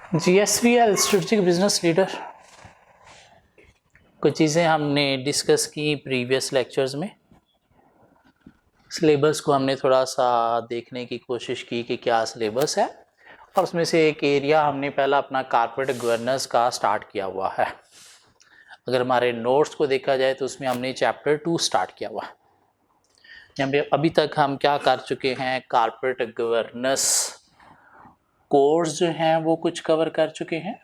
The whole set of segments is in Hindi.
GSVL स्ट्रेटेजिक बिजनेस लीडर, कुछ चीज़ें हमने डिस्कस की प्रीवियस लेक्चर्स में। सिलेबस को हमने थोड़ा सा देखने की कोशिश की कि क्या सिलेबस है, और उसमें से एक एरिया हमने पहला अपना कॉर्पोरेट गवर्नेंस का स्टार्ट किया हुआ है। अगर हमारे नोट्स को देखा जाए तो उसमें हमने चैप्टर 2 स्टार्ट किया हुआ है। यहाँ पे अभी तक हम क्या कर चुके हैं, कॉर्पोरेट गवर्नेंस कोर्स जो हैं वो कुछ कवर कर चुके हैं।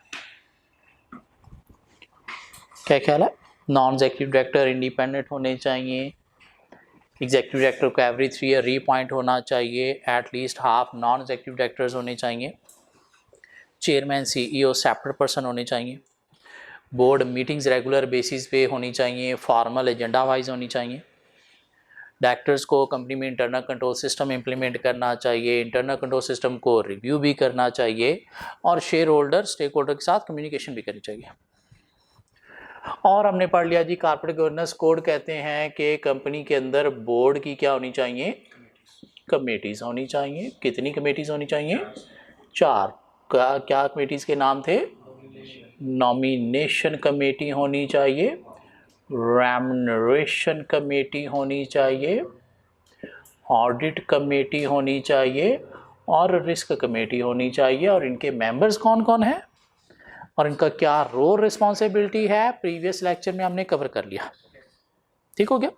क्या ख्याल है? नॉन एग्जीक्यूटिव डायरेक्टर इंडिपेंडेंट होने चाहिए, एग्जीक्यूटिव डायरेक्टर को एवरी 3 ईयर रीअपॉइंट होना चाहिए, at least half non executive directors होने चाहिए, चेयरमैन CEO सेपरेट पर्सन होने चाहिए, बोर्ड मीटिंग्स रेगुलर बेसिस पे होनी चाहिए, फॉर्मल एजेंडा वाइज होनी चाहिए, डायरेक्टर्स को कंपनी में इंटरनल कंट्रोल सिस्टम इंप्लीमेंट करना चाहिए, इंटरनल कंट्रोल सिस्टम को रिव्यू भी करना चाहिए, और शेयर होल्डर स्टेक होल्डर के साथ कम्युनिकेशन भी करनी चाहिए। और हमने पढ़ लिया जी कॉर्पोरेट गवर्नेंस कोड कहते हैं कि कंपनी के अंदर बोर्ड की क्या होनी चाहिए, कमेटीज होनी चाहिए। कितनी कमेटीज होनी चाहिए? 4। क्या कमेटीज के नाम थे? नॉमिनेशन कमेटी होनी चाहिए, रेम्युनरेशन कमेटी होनी चाहिए, ऑडिट कमेटी होनी चाहिए, और रिस्क कमेटी होनी चाहिए। और इनके मेंबर्स कौन कौन हैं और इनका क्या रोल रिस्पॉन्सिबिलिटी है, प्रीवियस लेक्चर में हमने कवर कर लिया। ठीक हो गया?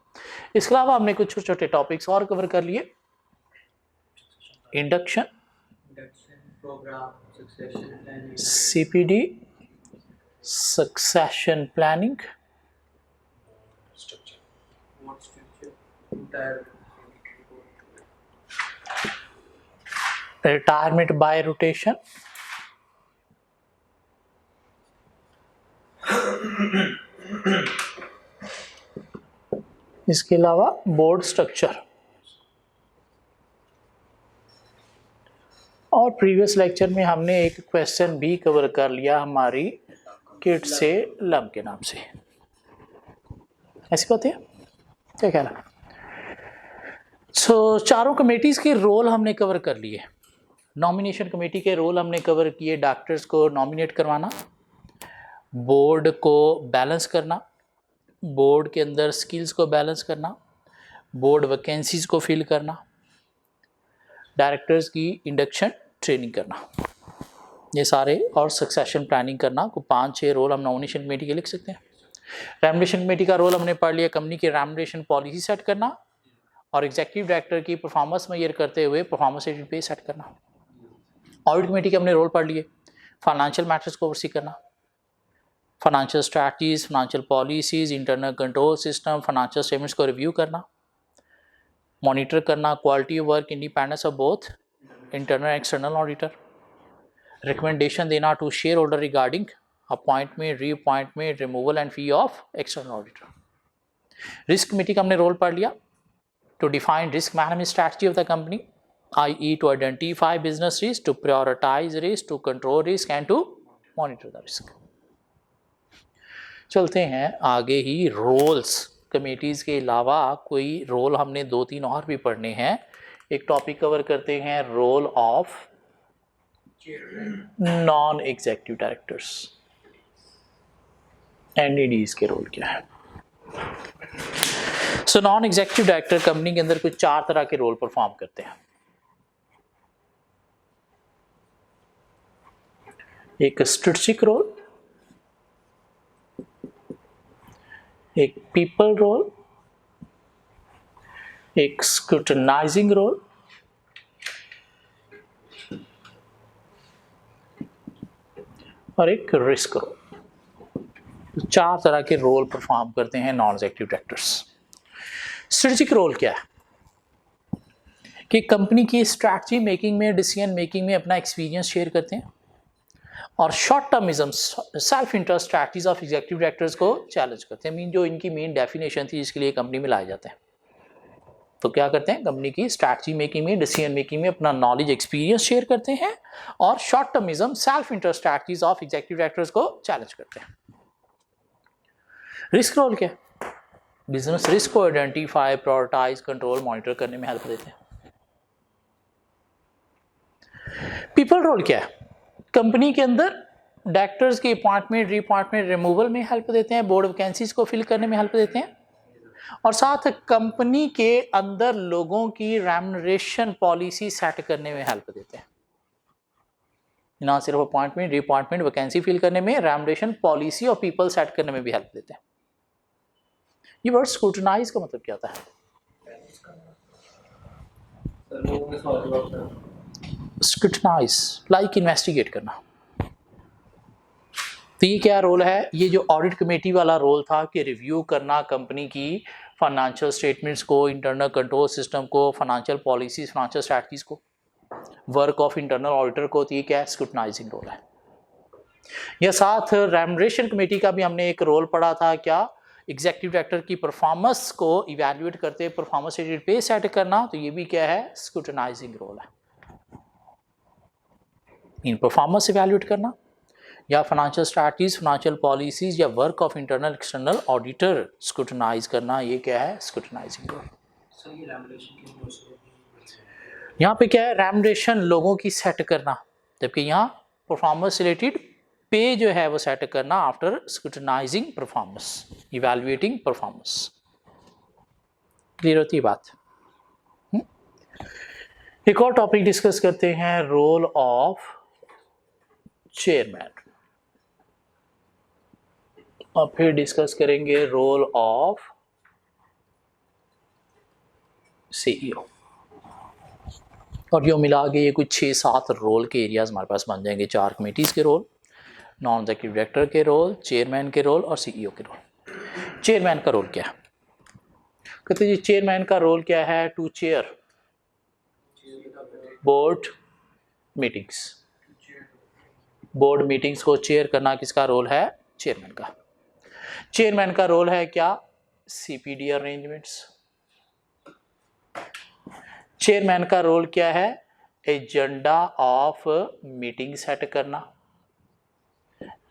इसके अलावा हमने कुछ छोटे छोटे टॉपिक्स और कवर कर लिए। Induction, CPD, succession planning, retirement bye rotation, इसके अलावा बोर्ड स्ट्रक्चर। और प्रीवियस लेक्चर में हमने एक क्वेश्चन भी कवर कर लिया हमारी किट से लम के नाम से। ऐसी बात है क्या ख्याल है? चारों कमेटीज के रोल हमने कवर कर लिए। नॉमिनेशन कमेटी के रोल हमने कवर किए, डॉक्टर्स को नॉमिनेट करवाना, बोर्ड को बैलेंस करना, बोर्ड के अंदर स्किल्स को बैलेंस करना, बोर्ड वैकेंसीज को फिल करना, डायरेक्टर्स की इंडक्शन ट्रेनिंग करना, ये सारे, और सक्सेशन प्लानिंग करना। को 5-6 रोल हम नॉमिनेशन कमेटी के लिख सकते हैं। रेम्युनरेशन कमेटी का रोल हमने पढ़ लिया, कंपनी की रेम्युनरेशन पॉलिसी सेट करना और एग्जीक्यूटिव डायरेक्टर की परफॉर्मेंस मेजर करते हुए परफॉर्मेंस रेटेड पे सेट करना। ऑडिट कमेटी के हमने रोल पढ़ लिए, फाइनेंशियल मैटर्स को ओवरसी करना, financial strategies, financial policies, internal control system, financial statements को रिव्यू करना, मॉनिटर करना quality of work, independence of both internal and external auditor, recommendation देना to share holder regarding appointment, reappointment, removal and fee of external auditor. Risk committee का हमने रोल पढ़ लिया, to define risk management strategy of the company, i.e. to identify business risk, to prioritize risk, to control risk and to monitor the risk। चलते हैं आगे ही। रोल्स कमेटीज़ के अलावा कोई रोल हमने 2-3 और भी पढ़ने हैं। एक टॉपिक कवर करते हैं, role of non executive directors, NEDs के रोल क्या है। नॉन एग्जीक्यूटिव डायरेक्टर कंपनी के अंदर कुछ 4 तरह के रोल परफॉर्म करते हैं। एक स्ट्रेटेजिक रोल, एक पीपल रोल, एक स्क्रूटनाइजिंग रोल, और एक रिस्क रोल। 4 तरह के रोल परफॉर्म करते हैं non executive directors. Strategic role क्या है कि कंपनी की स्ट्रैटेजी मेकिंग में, डिसीजन मेकिंग में अपना एक्सपीरियंस शेयर करते हैं, और short termism, self interest strategies of executive directors को चैलेंज करते हैं। मीन जो इनकी मेन डेफिनेशन थी जिसके लिए कंपनी में लाए जाते हैं। तो क्या करते हैं, कंपनी की स्ट्रैटेजी मेकिंग में, डिसीजन मेकिंग में अपना नॉलेज, एक्सपीरियंस शेयर करते हैं, और short termism, self interest strategies of executive directors को चैलेंज करते हैं। रिस्क रोल क्या है? बिजनेस रिस्क को आइडेंटिफाई, प्रायोरिटाइज, कंट्रोल, मॉनिटर करने में हेल्प देते हैं। पीपल रोल क्या है? कंपनी के अंदर डायरेक्टर्स के अपॉइंटमेंट, रीअपॉइंटमेंट, रिमूवल में हेल्प देते हैं, बोर्ड वैकेंसीज को फिल करने में हेल्प देते हैं, और साथ कंपनी के अंदर लोगों की रेम्युनरेशन पॉलिसी सेट करने में हेल्प देते हैं। ना सिर्फ अपॉइंटमेंट, रीअपॉइंटमेंट, वैकेंसी फिल करने में, रेम्युनरेशन पॉलिसी और पीपल सेट करने में भी हेल्प देते हैं। ये वर्ड स्क्रूटनाइज का मतलब क्या होता है? स्क्रूटनाइज लाइक इन्वेस्टिगेट करना। तो ये क्या रोल है? ये जो ऑडिट कमेटी वाला रोल था कि रिव्यू करना कंपनी की फाइनेंशियल स्टेटमेंट्स को, इंटरनल कंट्रोल सिस्टम को, फाइनेंशियल पॉलिसीज, फाइनेंशियल स्ट्रैटेजीज को, वर्क ऑफ इंटरनल ऑडिटर को, तो ये क्या है? स्क्रूटनाइजिंग रोल है। या साथ रेम्युनरेशन कमेटी का भी हमने एक रोल पढ़ा था, क्या? एग्जीक्यूटिव डायरेक्टर की परफॉर्मेंस को इवैल्यूएट करते, परफॉर्मेंस रिलेटेड पे सेट करना, तो ये भी क्या है? स्क्रूटनाइजिंग रोल है। इन परफॉर्मेंस इवैल्यूएट करना या फाइनेंशियल स्ट्रैटेजीज, फाइनेंशियल पॉलिसीज या work of internal external auditor scrutinise करना, ये क्या है? Scrutinising role. यहाँ पे क्या है? रेम्युनरेशन लोगों की सेट करना, जबकि यहाँ परफॉर्मेंस रिलेटेड पे जो है वो सेट करना after scrutinising performance, evaluating performance. Clear होती है बात? एक और टॉपिक डिस्कस करते हैं, रोल ऑफ चेयरमैन, और फिर डिस्कस करेंगे रोल ऑफ सीईओ, और यो मिला के ये कुछ 6-7 रोल के एरियाज हमारे पास बन जाएंगे। 4 कमेटीज के रोल, नॉन एग्जीक्यूटिव डायरेक्टर के रोल, चेयरमैन के रोल और सीईओ के रोल। चेयरमैन का रोल क्या है? कहते जी चेयरमैन का रोल क्या है? To chair board meetings. Board meetings को चेयर करना किसका रोल है? चेयरमैन का। चेयरमैन का रोल है क्या? CPD arrangements. चेयरमैन का रोल क्या है? एजेंडा ऑफ मीटिंग सेट करना।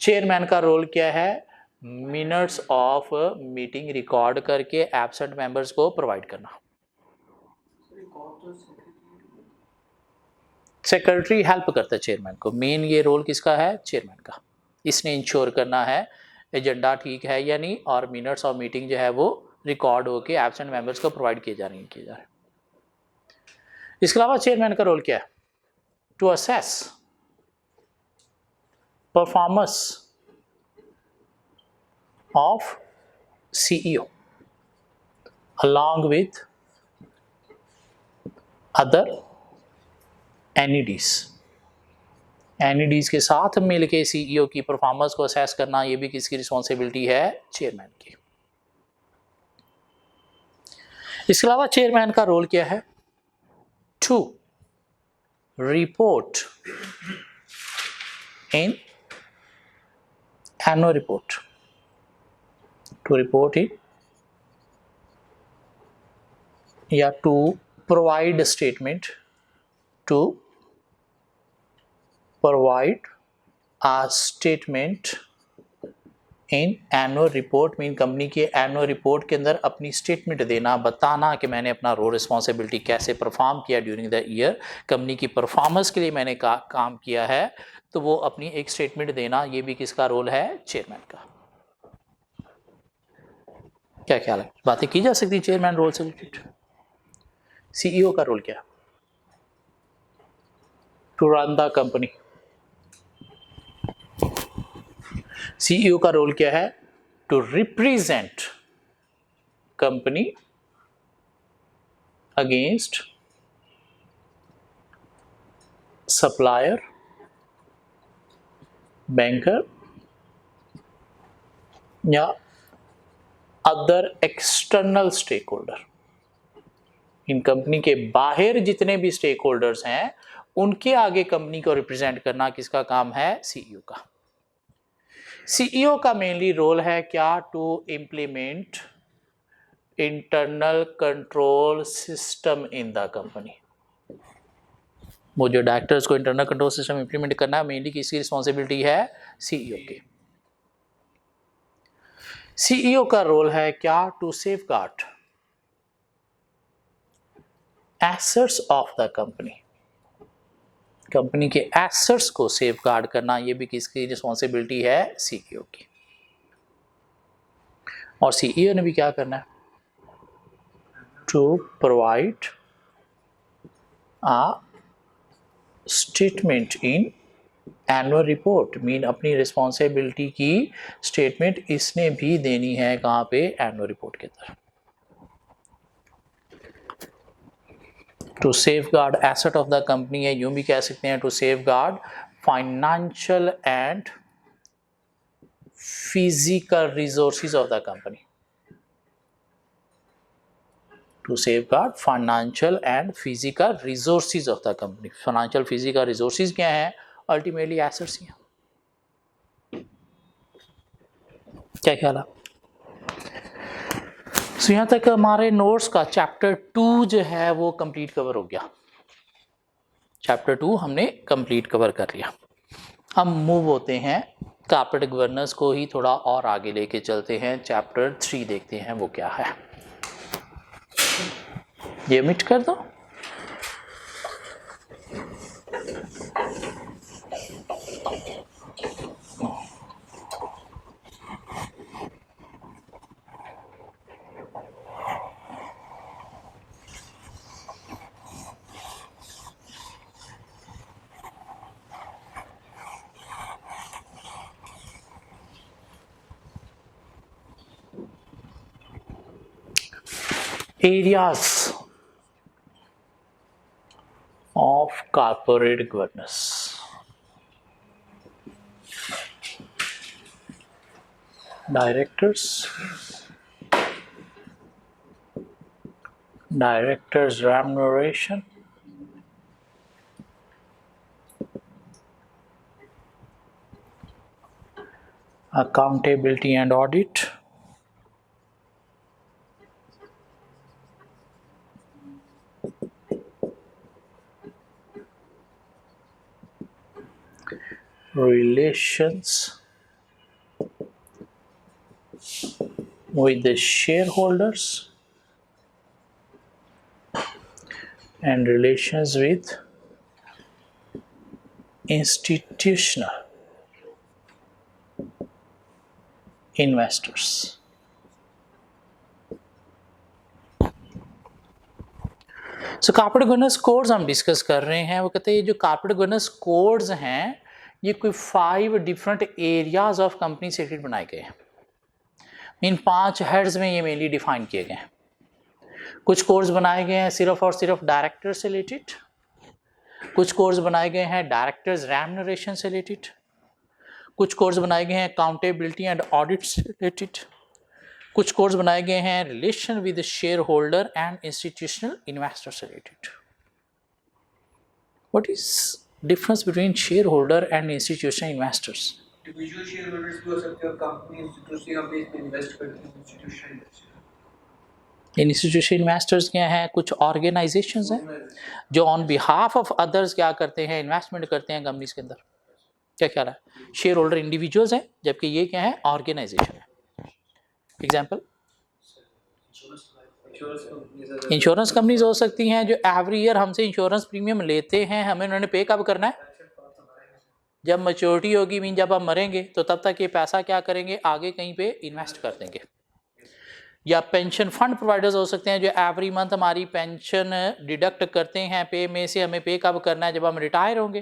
चेयरमैन का रोल क्या है? मिनट्स ऑफ मीटिंग रिकॉर्ड करके एब्सेंट मेंबर्स को प्रोवाइड करना। सेक्रेटरी हेल्प करता है चेयरमैन को। मेन ये रोल किसका है? चेयरमैन का। इसने इंश्योर करना है एजेंडा ठीक है या नहीं, और मिनट्स ऑफ मीटिंग जो है वो रिकॉर्ड होके एब्सेंट मेंबर्स को प्रोवाइड किए जा रहे हैं, किए जा रहे हैं। इसके अलावा चेयरमैन का रोल क्या है? To assess performance of CEO along with other NEDs। NEDs के साथ मिलके सीईओ की परफॉर्मेंस को असेस करना, ये भी किसकी रिस्पॉन्सिबिलिटी है? चेयरमैन की। इसके अलावा चेयरमैन का रोल क्या है? To report in annual report, to report in या to provide statement, to provide a statement in annual report में, कंपनी के एनुअल रिपोर्ट के अंदर अपनी स्टेटमेंट देना, बताना कि मैंने अपना रोल रिस्पॉन्सिबिलिटी कैसे परफॉर्म किया ड्यूरिंग द ईयर, कंपनी की परफॉर्मेंस के लिए मैंने काम किया है, तो वो अपनी एक स्टेटमेंट देना, ये भी किसका रोल है? चेयरमैन का। क्या ख्याल है? बातें की जा सकती चेयरमैन रोल से रिलेटेड। सीईओ का रोल क्या है? To run the company. CEO का रोल क्या है? To represent company against supplier, banker या अदर एक्सटर्नल स्टेक होल्डर। इन कंपनी के बाहर जितने भी स्टेक होल्डर्स हैं उनके आगे कंपनी को रिप्रेजेंट करना किसका काम है? सीईओ का। सीईओ का मेनली रोल है क्या? To implement internal control system in the company. वो जो डायरेक्टर्स को इंटरनल कंट्रोल सिस्टम इंप्लीमेंट करना है, मेनली किसकी रिस्पॉन्सिबिलिटी है? सीईओ की। सीईओ का रोल है क्या? To safeguard assets of the company. Company के एसेट्स को सेफ गार्ड करना, ये भी किसकी रिस्पॉन्सिबिलिटी है? सीईओ की। और सीईओ ने भी क्या करना है? To provide a statement in annual report, mean अपनी रिस्पॉन्सिबिलिटी की स्टेटमेंट इसने भी देनी है कहाँ पे? एनुअल रिपोर्ट के अंदर। To safeguard asset of the company है, यूं भी कह सकते हैं to safeguard financial and physical resources of the company. To safeguard financial and physical resources of the company। financial physical resources क्या है? अल्टीमेटली एसेट्स ही हैं। क्या ख्याल है? सो यहाँ तक हमारे नोट्स का चैप्टर 2 जो है वो कंप्लीट कवर हो गया। चैप्टर 2 हमने कंप्लीट कवर कर लिया। हम मूव होते हैं कॉर्पोरेट गवर्नेंस को ही थोड़ा और आगे लेके चलते हैं। चैप्टर 3 देखते हैं वो क्या है। ये मिट कर दो। Areas of corporate governance। directors remuneration, accountability and audit, relations with the shareholders and relations with institutional investors। So corporate governance codes हम डिस्कस कर रहे हैं। वो कहते हैं ये जो कॉर्पोरेट गवर्नेंस कोड्स हैं ये कोई 5 different areas of company secretary बनाए गए हैं। इन 5 हेड्स में ये मेनली डिफाइन किए गए हैं। कुछ कोड्स बनाए गए हैं सिर्फ और सिर्फ डायरेक्टर से रिलेटेड, कुछ कोड्स बनाए गए हैं डायरेक्टर्स रेम्यूनरेशन से रिलेटेड, कुछ कोड्स बनाए गए हैं अकाउंटेबिलिटी एंड ऑडिट से रिलेटेड, कुछ कोड्स बनाए गए हैं relation with share holder and institutional investor से related. What is difference between share holder and institutional investors? Individual share holders भी हो सकते हैं और कंपनी इंस्टीट्यूशनल बेस पे इन्वेस्ट करती है इंस्टीट्यूशनल इन्वेस्टर। इंस्टीट्यूशनल इन्वेस्टर्स क्या हैं? कुछ ऑर्गेनाइजेशंस हैं जो ऑन बिहाफ ऑफ अदर्स क्या करते हैं? इन्वेस्टमेंट करते हैं कंपनीज के अंदर। क्या ख्याल है? शेयर होल्डर इंडिविजुअल्स हैं जबकि ये क्या है? ऑर्गेनाइजेशन है। एग्जाम्पल इंश्योरेंस कंपनीज हो सकती हैं जो एवरी ईयर हमसे इंश्योरेंस प्रीमियम लेते हैं। हमें उन्होंने पे कब करना है? जब मैच्योरिटी होगी, मीन जब हम मरेंगे तो तब तक ये पैसा क्या करेंगे? आगे कहीं पे इन्वेस्ट कर देंगे। या पेंशन फंड प्रोवाइडर्स हो सकते हैं जो एवरी मंथ हमारी पेंशन डिडक्ट करते हैं पे में से। हमें पे कब करना है? जब हम रिटायर होंगे,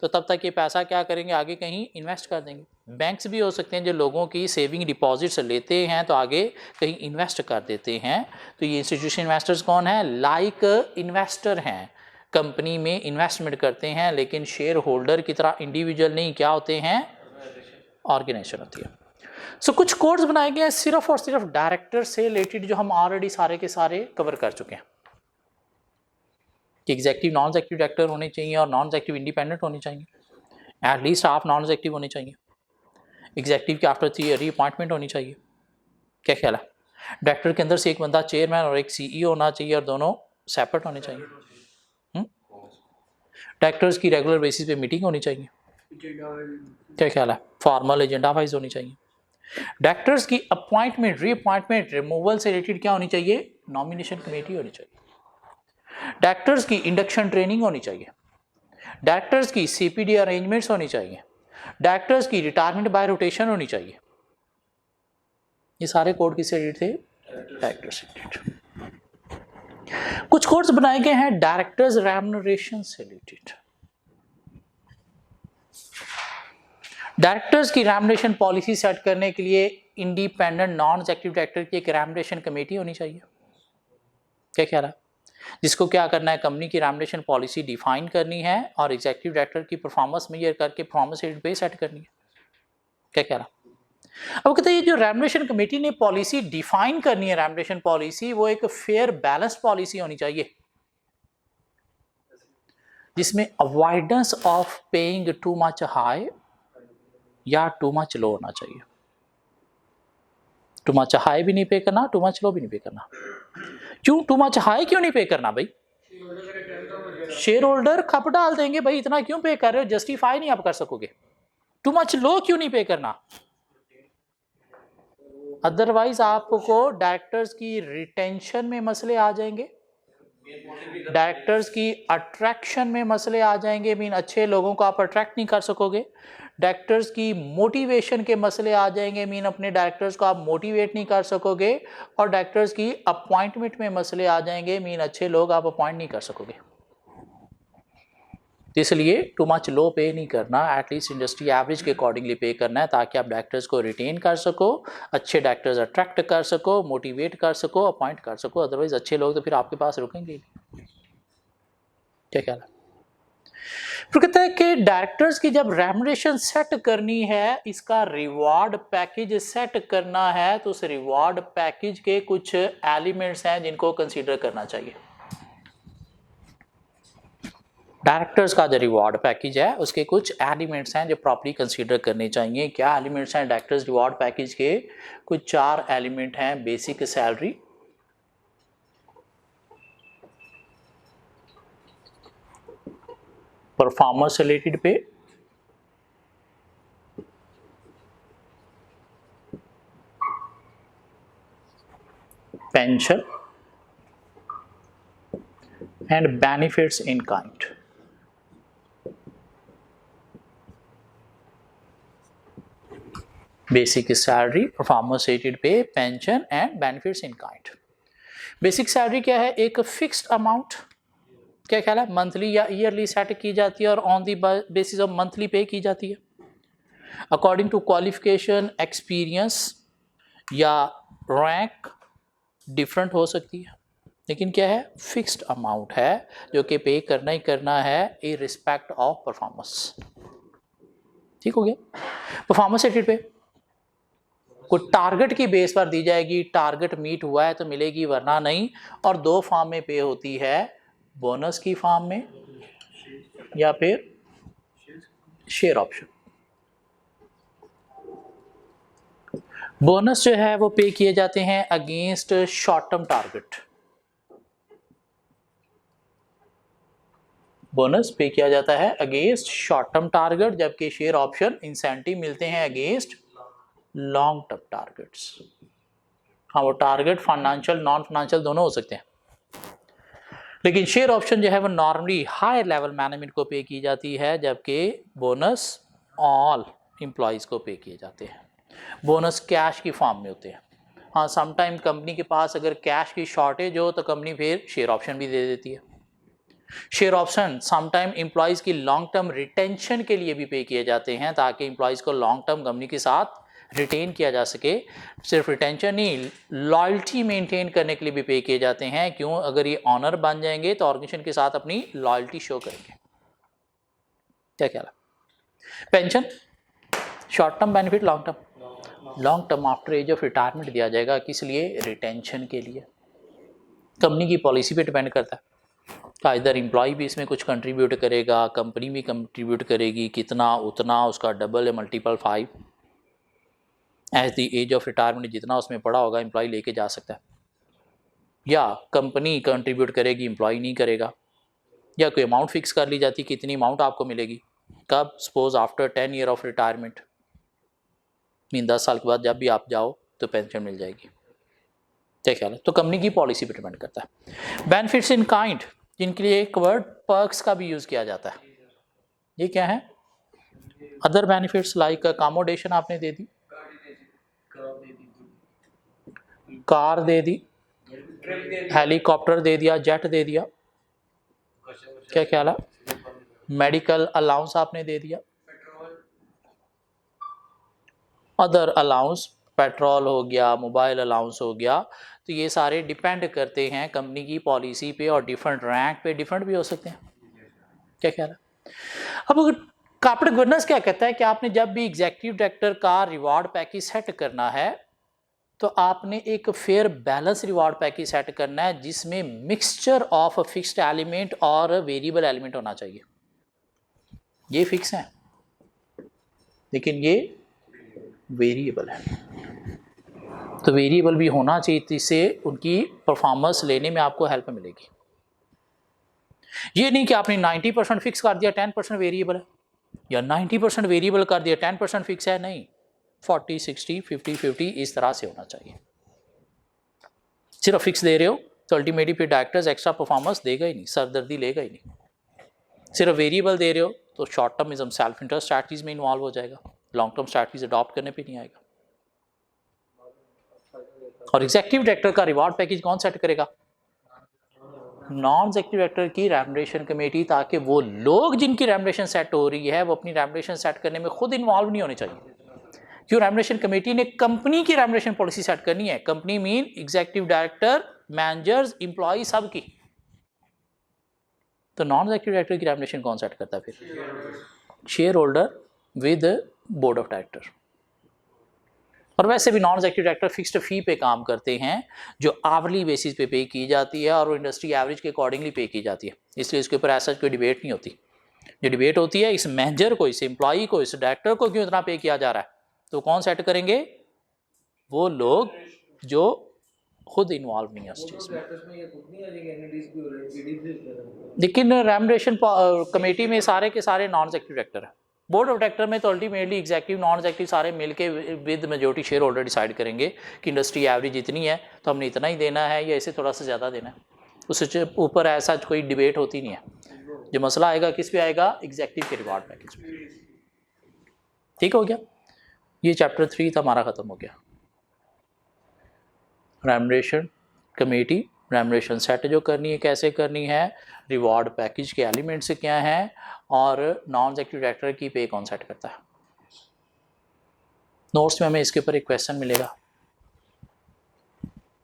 तो तब तक ये पैसा क्या करेंगे? आगे कहीं इन्वेस्ट कर देंगे। बैंक्स भी हो सकते हैं जो लोगों की सेविंग डिपॉजिट्स लेते हैं तो आगे कहीं इन्वेस्ट कर देते हैं। तो ये इंस्टीट्यूशन इन्वेस्टर्स कौन है? लाइक इन्वेस्टर हैं, कंपनी में इन्वेस्टमेंट करते हैं लेकिन शेयर होल्डर की तरह इंडिविजुअल नहीं, क्या होते हैं? ऑर्गेनाइजेशन होती है। सो कुछ कोड्स बनाए गए हैं सिर्फ और सिर्फ डायरेक्टर से रिलेटेड जो हम ऑलरेडी सारे के सारे कवर कर चुके हैं कि एग्जेक्टिव नॉन एग्जेक्टिव डायरेक्टर होने चाहिए और नॉन एग्जेक्टिव इंडिपेंडेंट होने चाहिए। एटलीस्ट आप नॉन एग्जेक्टिव होने चाहिए। एग्जेक्टिव के आफ्टर 3 रीअपॉइंटमेंट होनी चाहिए। क्या ख्याल है? डायरेक्टर के अंदर से एक बंदा चेयरमैन और एक सीईओ होना चाहिए और दोनों सेपरेट होने चाहिए। डायरेक्टर्स की रेगुलर बेसिस पे मीटिंग होनी चाहिए। क्या ख्याल है? फॉर्मल एजेंडा वाइज होनी चाहिए। डायरेक्टर्स की अपॉइंटमेंट रीअपॉइंटमेंट रिमूवल से रिलेटेड क्या होनी चाहिए? नॉमिनेशन कमेटी होनी चाहिए। डायरेक्टर्स की इंडक्शन ट्रेनिंग होनी चाहिए। डायरेक्टर्स की CPD अरेंजमेंट्स होनी चाहिए, डायरेक्टर्स की रिटायरमेंट बाय रोटेशन होनी चाहिए। ये सारे कोड किससे रिलेटेड थे? डायरेक्टर से रिलेटेड। कुछ कोड्स बनाए गए हैं डायरेक्टर्स रेम्युनरेशन से रिलेटेड। डायरेक्टर्स की रेम्युनरेशन पॉलिसी सेट करने के लिए इंडिपेंडेंट नॉन एग्जीक्यूटिव डायरेक्टर की एक रेम्युनरेशन कमेटी होनी चाहिए। क्या ख्याल है? जिसको क्या करना है, कंपनी की रेम्युनरेशन पॉलिसी डिफाइन करनी है और एग्जीक्यूटिव डायरेक्टर की परफॉर्मेंस मेजर करके परफॉर्मेंस रेट पे सेट करनी है। क्या ख्याल है? अब कहते हैं ये जो रेम्युनरेशन कमेटी ने पॉलिसी डिफाइन करनी है, रेम्युनरेशन पॉलिसी, वो एक फेयर बैलेंस्ड पॉलिसी होनी चाहिए जिसमें avoidance of paying too much high या टू मच लो होना चाहिए। टू मच हाई भी नहीं पे करना, टू मच लो भी नहीं पे करना। क्यों टू मच हाई क्यों नहीं पे करना भाई? शेयर होल्डर खप डाल देंगे भाई, इतना क्यों पे कर रहे हो, जस्टिफाई नहीं आप कर सकोगे। टू मच लो क्यों नहीं पे करना? अदरवाइज आपको डायरेक्टर्स की रिटेंशन में मसले आ जाएंगे, डायरेक्टर्स की अट्रैक्शन में मसले आ जाएंगे, मीन अच्छे लोगों को आप अट्रैक्ट नहीं कर सकोगे। डायरेक्टर्स की मोटिवेशन के मसले आ जाएंगे, मीन अपने डायरेक्टर्स को आप मोटिवेट नहीं कर सकोगे। और डायरेक्टर्स की अपॉइंटमेंट में मसले आ जाएंगे, मीन अच्छे लोग आप अपॉइंट नहीं कर सकोगे। इसलिए टू मच लो पे नहीं करना, एटलीस्ट इंडस्ट्री एवरेज के अकॉर्डिंगली पे करना है, ताकि आप डायरेक्टर्स को रिटेन कर सको, अच्छे डायरेक्टर्स अट्रैक्ट कर सको, मोटिवेट कर सको, अपॉइंट कर सको। अदरवाइज अच्छे लोग तो फिर आपके पास रुकेंगे। क्या ख्याल है? फिर कहता है कि डायरेक्टर्स की जब रेम्युनरेशन सेट करनी है, इसका रिवॉर्ड पैकेज सेट करना है, तो उस रिवॉर्ड पैकेज के कुछ एलिमेंट्स हैं जिनको कंसीडर करना चाहिए। डायरेक्टर्स का जो रिवॉर्ड पैकेज है उसके कुछ एलिमेंट्स हैं जो प्रॉपर्ली कंसीडर करने चाहिए। क्या एलिमेंट्स हैं डायरेक्टर्स रिवॉर्ड पैकेज के? कुछ 4 एलिमेंट हैं। Basic salary, performance related pay, pension and benefits in kind. Basic salary, performance rated pay, pension and benefits in kind. Basic salary क्या है? एक फिक्स्ड अमाउंट, क्या ख्याल है, मंथली या ईयरली सेट की जाती है और on the basis of monthly पे की जाती है। अकॉर्डिंग टू क्वालिफिकेशन, एक्सपीरियंस या रैंक डिफरेंट हो सकती है, लेकिन क्या है, फिक्स्ड अमाउंट है जो कि पे करना ही करना है इन रिस्पेक्ट ऑफ परफॉर्मेंस। ठीक हो गया? परफॉर्मेंस रेटेड पे कोई टारगेट की बेस पर दी जाएगी, टारगेट मीट हुआ है तो मिलेगी वरना नहीं। और 2 फॉर्म में पे होती है, बोनस की फॉर्म में या फिर शेयर ऑप्शन। बोनस जो है वो पे किए जाते हैं against short term target. Bonus पे किया जाता है अगेंस्ट शॉर्ट टर्म टारगेट, जबकि शेयर ऑप्शन इंसेंटिव मिलते हैं अगेंस्ट लॉन्ग टर्म टारगेट्स। हाँ, वो टारगेट फाइनेंशियल नॉन फाइनेंशियल दोनों हो सकते हैं, लेकिन शेयर ऑप्शन जो है वो नॉर्मली हायर लेवल मैनेजमेंट को पे की जाती है, जबकि बोनस ऑल एम्प्लॉयज़ को पे किए जाते हैं। बोनस कैश की फॉर्म में होते हैं। हाँ, समटाइम कंपनी के पास अगर कैश की शॉर्टेज हो तो कंपनी फिर शेयर ऑप्शन भी दे देती है। शेयर ऑप्शन समटाइम एम्प्लॉयज़ की लॉन्ग टर्म रिटेंशन के लिए भी पे किए जाते हैं, ताकि एम्प्लॉयज़ को लॉन्ग टर्म कंपनी के साथ रिटेन किया जा सके। सिर्फ रिटेंशन नहीं, लॉयल्टी मेंटेन करने के लिए भी पे किए जाते हैं। क्यों? अगर ये ऑनर बन जाएंगे तो ऑर्गेनाइजेशन के साथ अपनी लॉयल्टी शो करेंगे। क्या ख्याल है? Pension, short term benefit, long term after age of retirement दिया जाएगा। किस लिए? रिटेंशन के लिए। कंपनी की पॉलिसी पे डिपेंड करता है, इधर एम्प्लॉय भी इसमें कुछ कंट्रीब्यूट करेगा, कंपनी भी कंट्रीब्यूट करेगी, कितना उतना, उसका डबल या multiple 5 age the age of retirement, जितना उसमें पड़ा होगा एम्प्लॉय लेके जा सकता है। या कंपनी कंट्रीब्यूट करेगी, एम्प्लॉय नहीं करेगा। या कोई अमाउंट फिक्स कर ली जाती है कितनी अमाउंट आपको मिलेगी, कब? Suppose after 10 year of retirement, mean 10 साल के बाद जब भी आप जाओ तो पेंशन मिल जाएगी। क्या ख्याल है? तो कंपनी की पॉलिसी पर डिपेंड करता है। बेनिफिट्स इन काइंड, जिनके लिए एक वर्ड पर्क्स का भी यूज़ किया जाता है। ये क्या है? अदर बेनिफिट्स लाइक अकोमोडेशन आपने दे दी, कार दे दी, हेलीकॉप्टर दे दिया, जेट दे दिया, क्या ख्याल है? मेडिकल अलाउंस आपने दे दिया, अदर अलाउंस पेट्रोल हो गया, मोबाइल अलाउंस हो गया। तो ये सारे डिपेंड करते हैं कंपनी की पॉलिसी पे और डिफरेंट रैंक पे डिफरेंट भी हो सकते हैं। क्या ख्याल है? अब अगर कॉर्पोरेट गवर्नेंस क्या कहता है कि आपने जब भी एग्जीक्यूटिव डायरेक्टर का रिवॉर्ड पैकेज सेट करना है तो आपने एक fair balance reward package set करना है जिसमें मिक्सचर ऑफ फिक्स्ड एलिमेंट और वेरिएबल एलिमेंट होना चाहिए। ये फिक्स है लेकिन ये वेरिएबल है, तो वेरिएबल भी होना चाहिए जिससे उनकी परफॉर्मेंस लेने में आपको हेल्प मिलेगी। ये नहीं कि आपने 90% फिक्स कर दिया 10% वेरिएबल है, या 90% वेरिएबल कर दिया 10% फिक्स है, नहीं, 40 60 50 50 इस तरह से होना चाहिए। सिर्फ फिक्स दे रहे हो तो अल्टीमेटली फिर डायरेक्टर्स एक्स्ट्रा परफॉर्मेंस देगा ही नहीं, सरदर्दी लेगा ही नहीं। सिर्फ वेरिएबल दे रहे हो तो short termism self interest strategies में इन्वॉल्व हो जाएगा, लॉन्ग टर्म स्ट्रैटेजीज अडॉप्ट करने पे नहीं आएगा। और एग्जीक्यूटिव डायरेक्टर का रिवॉर्ड पैकेज कौन सेट करेगा? नॉन एग्जीक्यूटिव डायरेक्टर की रेम्युनरेशन कमेटी, ताकि वो लोग जिनकी रेम्युनरेशन सेट हो रही है वो अपनी रेम्युनरेशन सेट करने में खुद इन्वॉल्व नहीं होने चाहिए। क्यों? रेम्युनरेशन कमेटी ने कंपनी की रेम्युनरेशन पॉलिसी सेट करनी है। Company mean executive director, managers, employ सब की। तो नॉन एग्जीक्यूटिव डायरेक्टर की रेम्युनरेशन कौन सेट करता है? फिर shareholder with board of director. और वैसे भी non executive director fixed fee पे काम करते हैं जो आवरली बेसिस पे की जाती है और इंडस्ट्री एवरेज के अकॉर्डिंगली पे की जाती है, इसलिए इसके ऊपर ऐसा कोई डिबेट नहीं होती। जो डिबेट होती है इस मैनेजर को, इस एम्प्लॉई को, इस डायरेक्टर को क्यों इतना पे किया जा रहा है, तो कौन सेट करेंगे? वो लोग जो खुद इन्वॉल्व नहीं है उस चीज़ में। लेकिन रेम्युनरेशन कमेटी में सारे के सारे नॉन एग्जीक्यूटिव डायरेक्टर है। बोर्ड ऑफ डायरेक्टर में तो अल्टीमेटली एग्जीक्यूटिव नॉन एग्जीक्यूटिव सारे मिलके with majority share holder decide करेंगे कि इंडस्ट्री एवरेज इतनी है तो हमने इतना ही देना है या इसे थोड़ा सा ज़्यादा देना है। उससे ऊपर ऐसा कोई डिबेट होती नहीं है। जो मसला आएगा किस पे आएगा? एग्जीक्यूटिव के रिवॉर्ड पैकेज पे। ठीक हो गया? ये चैप्टर 3 था हमारा, ख़त्म हो गया। रेम्युनरेशन कमेटी, रेम्युनरेशन सेट जो करनी है कैसे करनी है, रिवॉर्ड पैकेज के एलिमेंट्स क्या हैं, और नॉन एग्जीक्यूटिव डायरेक्टर की पे कौन सेट करता है। नोट्स में हमें इसके ऊपर एक क्वेश्चन मिलेगा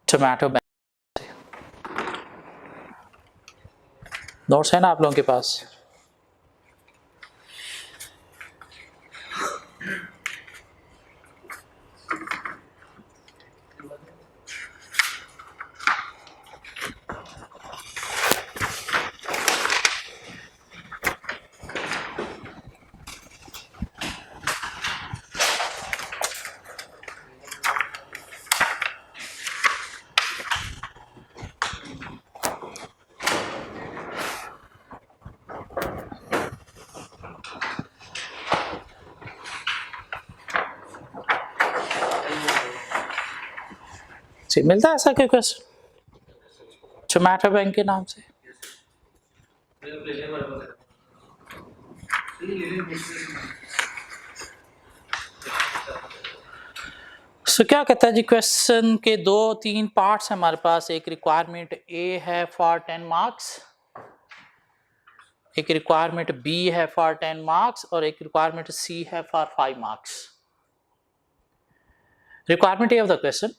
टोमेटो बैंक से। नोट्स है ना आप लोगों के पास? जी, मिलता है ऐसा कोई क्वेश्चन टोमेटो बैंक के नाम से? सो क्या कहता है जी, क्वेश्चन के 2-3 पार्ट्स हैं हमारे पास। एक रिक्वायरमेंट ए है फॉर 10 मार्क्स, एक रिक्वायरमेंट बी है फॉर 10 मार्क्स, और एक रिक्वायरमेंट सी है for 5 marks. Requirement A of the question: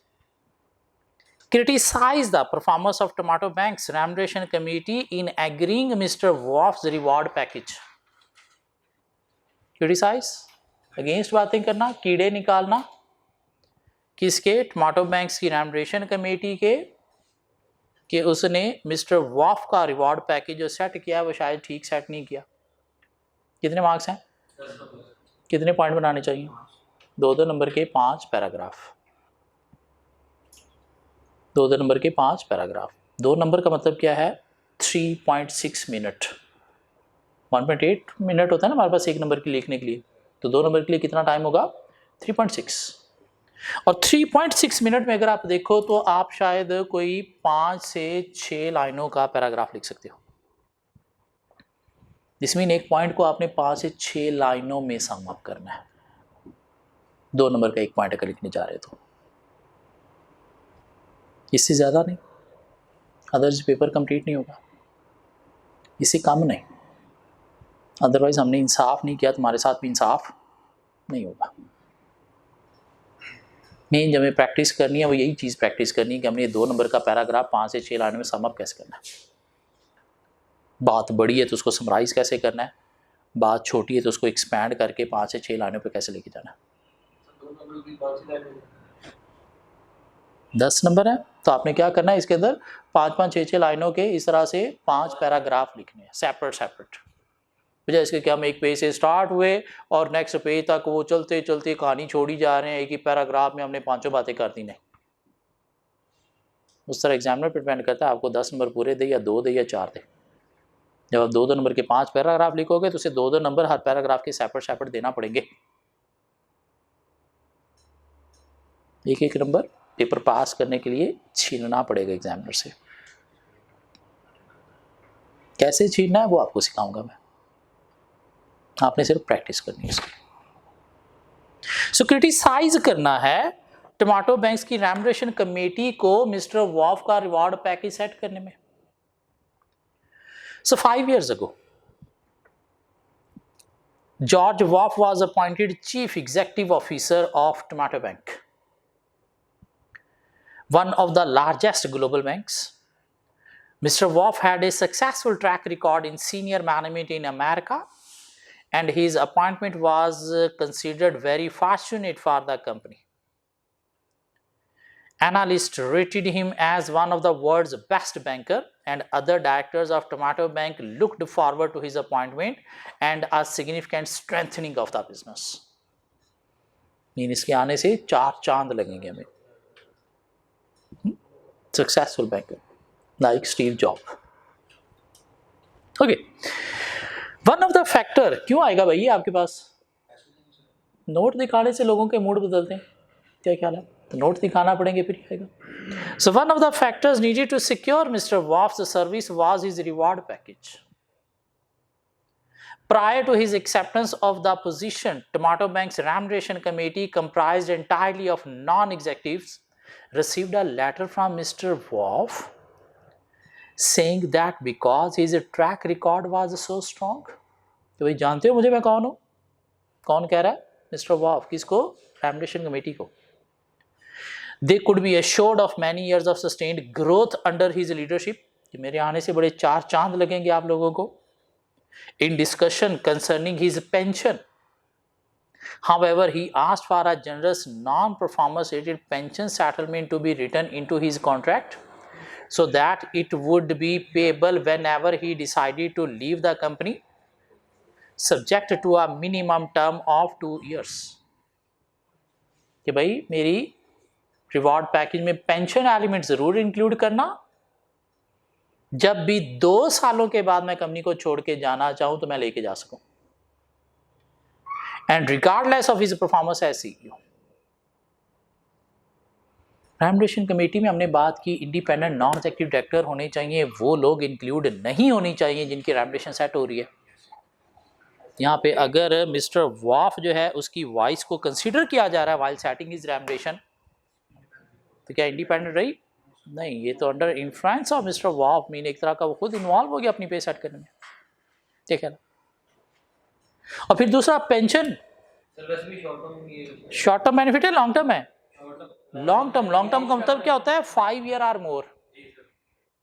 criticize the performance of Tomato Bank's remuneration committee in agreeing Mr. Wolf's reward package. Criticize, against बातें करना, कीड़े निकालना किसके? टोमेटो बैंक्स की रेम्युनरेशन कमेटी के, कि उसने मिस्टर वॉफ का रिवॉर्ड पैकेज जो सेट किया वो शायद ठीक सेट नहीं किया। कितने मार्क्स हैं? कितने पॉइंट बनाने चाहिए? 2-2 नंबर के 5 पैराग्राफ। 2-2 नंबर के 5 पैराग्राफ। 2 नंबर का मतलब क्या है? 3.6 मिनट। 1.8 मिनट होता है ना हमारे पास एक नंबर के लिखने के लिए, तो 2 नंबर के लिए कितना टाइम होगा? 3.6। और 3.6 मिनट में अगर आप देखो तो आप शायद कोई 5 से 6 लाइनों का पैराग्राफ लिख सकते हो। दिस मीन एक पॉइंट को आपने 5 से 6 लाइनों में सम अप करना है। 2 नंबर का एक पॉइंट अगर लिखने जा रहे तो इससे ज़्यादा नहीं, अदरवाइज पेपर कंप्लीट नहीं होगा, इससे कम नहीं, अदरवाइज हमने इंसाफ नहीं किया, तुम्हारे साथ भी इंसाफ नहीं होगा। मेन जब हमें प्रैक्टिस करनी है वो यही चीज़ प्रैक्टिस करनी है कि हमने 2 नंबर का पैराग्राफ 5 से 6 लाइन में सम अप कैसे करना है। बात बड़ी है तो उसको समराइज़ कैसे करना है, बात छोटी है तो उसको एक्सपैंड करके 5 से 6 लाइनों पे कैसे लेके जाना है। 10 नंबर है तो आपने क्या करना है, इसके अंदर 5-5, 6-6 लाइनों के इस तरह से 5 पैराग्राफ लिखने हैं सेपरेट। वजह इसके क्या हम एक पेज से स्टार्ट हुए और नेक्स्ट पेज तक वो चलते चलते कहानी छोड़ी जा रहे हैं, एक ही पैराग्राफ में हमने 5 बातें कर दी। नहीं, उस तरह एग्जामिनर पर डिपेंड करता है आपको 10 नंबर पूरे दे या 2 दे या 4 दे। जब आप 2-2 नंबर के 5 पैराग्राफ लिखोगे तो उसे 2-2 नंबर हर पैराग्राफ के सेपरेट देना पड़ेंगे। एक नंबर पेपर पास करने के लिए छीनना पड़ेगा एग्जामिनर से। कैसे छीनना है वो आपको सिखाऊंगा मैं, आपने सिर्फ प्रैक्टिस करनी है इसकी। सो क्रिटिसाइज करना है टमाटो बैंक्स की रेम्युनरेशन कमेटी को मिस्टर वॉफ का रिवॉर्ड पैकेज सेट करने में। सो 5 years ago George Wolf was appointed chief executive officer of Tomato Bank, one of the largest global banks. Mr. Wolf had a successful track record in senior management in America, and his appointment was considered very fortunate for the company. Analysts rated him as one of the world's best banker, and other directors of Tomato Bank looked forward to his appointment and a significant strengthening of the business. Mean इसके आने से 4 चांद लगेंगे हमें। Successful banker like Steve Jobs. Okay. One of the factor, क्यों आएगा भाई आपके पास? नोट दिखाने से लोगों के मूड बदलते हैं, क्या ख्याल है? तो नोट दिखाना पड़ेंगे फिर आएगा। So one of the factors needed to secure Mr. Wolf's service was his reward package. Prior to his acceptance of the position, Tomato Bank's remuneration committee, comprised entirely of non-executives, received a letter from Mr. Wolf saying that because his track record was so strong, तो भाई जानते हो मुझे मैं कौन हूँ? कौन कह रहा है? मिस्टर वॉफ। किसको? रेम्युनरेशन कमेटी को। They could be assured of many years of sustained growth under his leadership. मेरे आने से बड़े 4 चांद लगेंगे आप लोगों को। In discussion concerning his pension, however, he asked for a generous non-performance rated pension settlement to be written into his contract so that it would be payable whenever he decided to leave the company, subject to a minimum term of 2 years. कि भाई मेरी रिवॉर्ड पैकेज में पेंशन एलिमेंट जरूर इंक्लूड करना, जब भी 2 सालों के बाद मैं कंपनी को छोड़ के जाना चाहूं तो मैं लेके जा सकूं, and regardless of his performance as CEO. Remuneration committee में हमने बात की इंडिपेंडेंट नॉन एग्जीक्यूटिव डायरेक्टर होने चाहिए, वो लोग इंक्लूड नहीं होनी चाहिए जिनकी रेम्युनरेशन सेट हो रही है। यहाँ पे अगर मिस्टर वॉफ जो है उसकी वॉइस को कंसीडर किया जा रहा है व्हाइल सेटिंग हिज रेम्युनरेशन, तो क्या इंडिपेंडेंट रही? नहीं, ये तो under influence of mister Wolf, mean एक तरह का वो खुद इन्वॉल्व हो गया अपनी पे सेट करने में, ठीक है ना। और फिर दूसरा पेंशन, शॉर्ट टर्म बेनिफिट है, लॉन्ग टर्म है? लॉन्ग टर्म का मतलब क्या होता है? 5 year और मोर,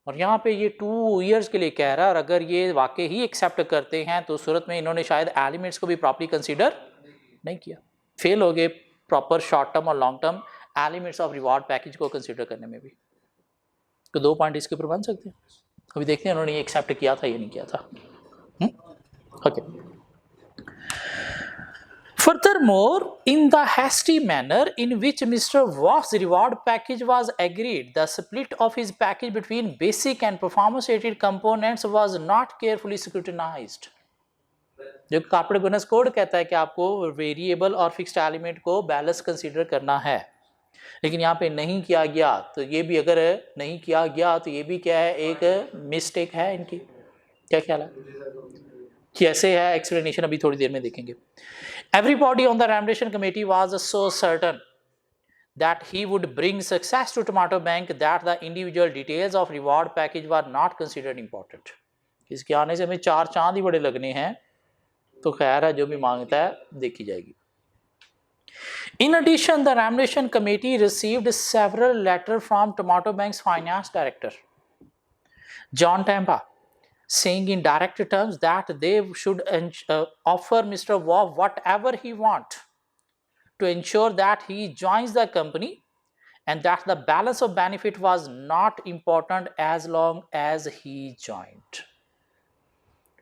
और यहाँ पे ये 2 years के लिए कह रहा है। और अगर ये वाकई ही एक्सेप्ट करते हैं तो सूरत में इन्होंने शायद एलिमेंट्स को भी प्रॉपर्ली कंसीडर नहीं किया, फेल हो गए प्रॉपर शॉर्ट टर्म और long term elements of reward package को कंसीडर करने में भी। तो 2 पॉइंट इसके ऊपर बन सकते हैं। अभी देखते हैं उन्होंने ये एक्सेप्ट किया था या नहीं किया था। Okay. Furthermore, in the hasty manner in which Mr. Wolf's reward package was agreed, the split of his package between basic and performance-rated components was not carefully scrutinized. जो कॉर्पोरेट बोनस कोड कहता है कि आपको वेरिएबल और फिक्स्ड एलिमेंट को बैलेंस कंसीडर करना है, लेकिन यहाँ पे नहीं किया गया। तो ये भी अगर नहीं किया गया तो ये भी क्या है? एक मिस्टेक है इनकी। क्या ख्याल है? कैसे है एक्सप्लेनेशन अभी थोड़ी देर में देखेंगे। Everybody on the remuneration committee was so certain that he would bring success to Tomato Bank that the individual details of reward package were not considered important। इसके आने से हमें चार चांद ही बड़े लगने हैं, तो खैर है जो भी मांगता है देखी जाएगी। In addition, the remuneration committee received several letters from Tomato Bank's finance director, John Tampa, saying in direct terms that they should offer Mr. Wolf whatever he wants to ensure that he joins the company and that the balance of benefit was not important as long as he joined।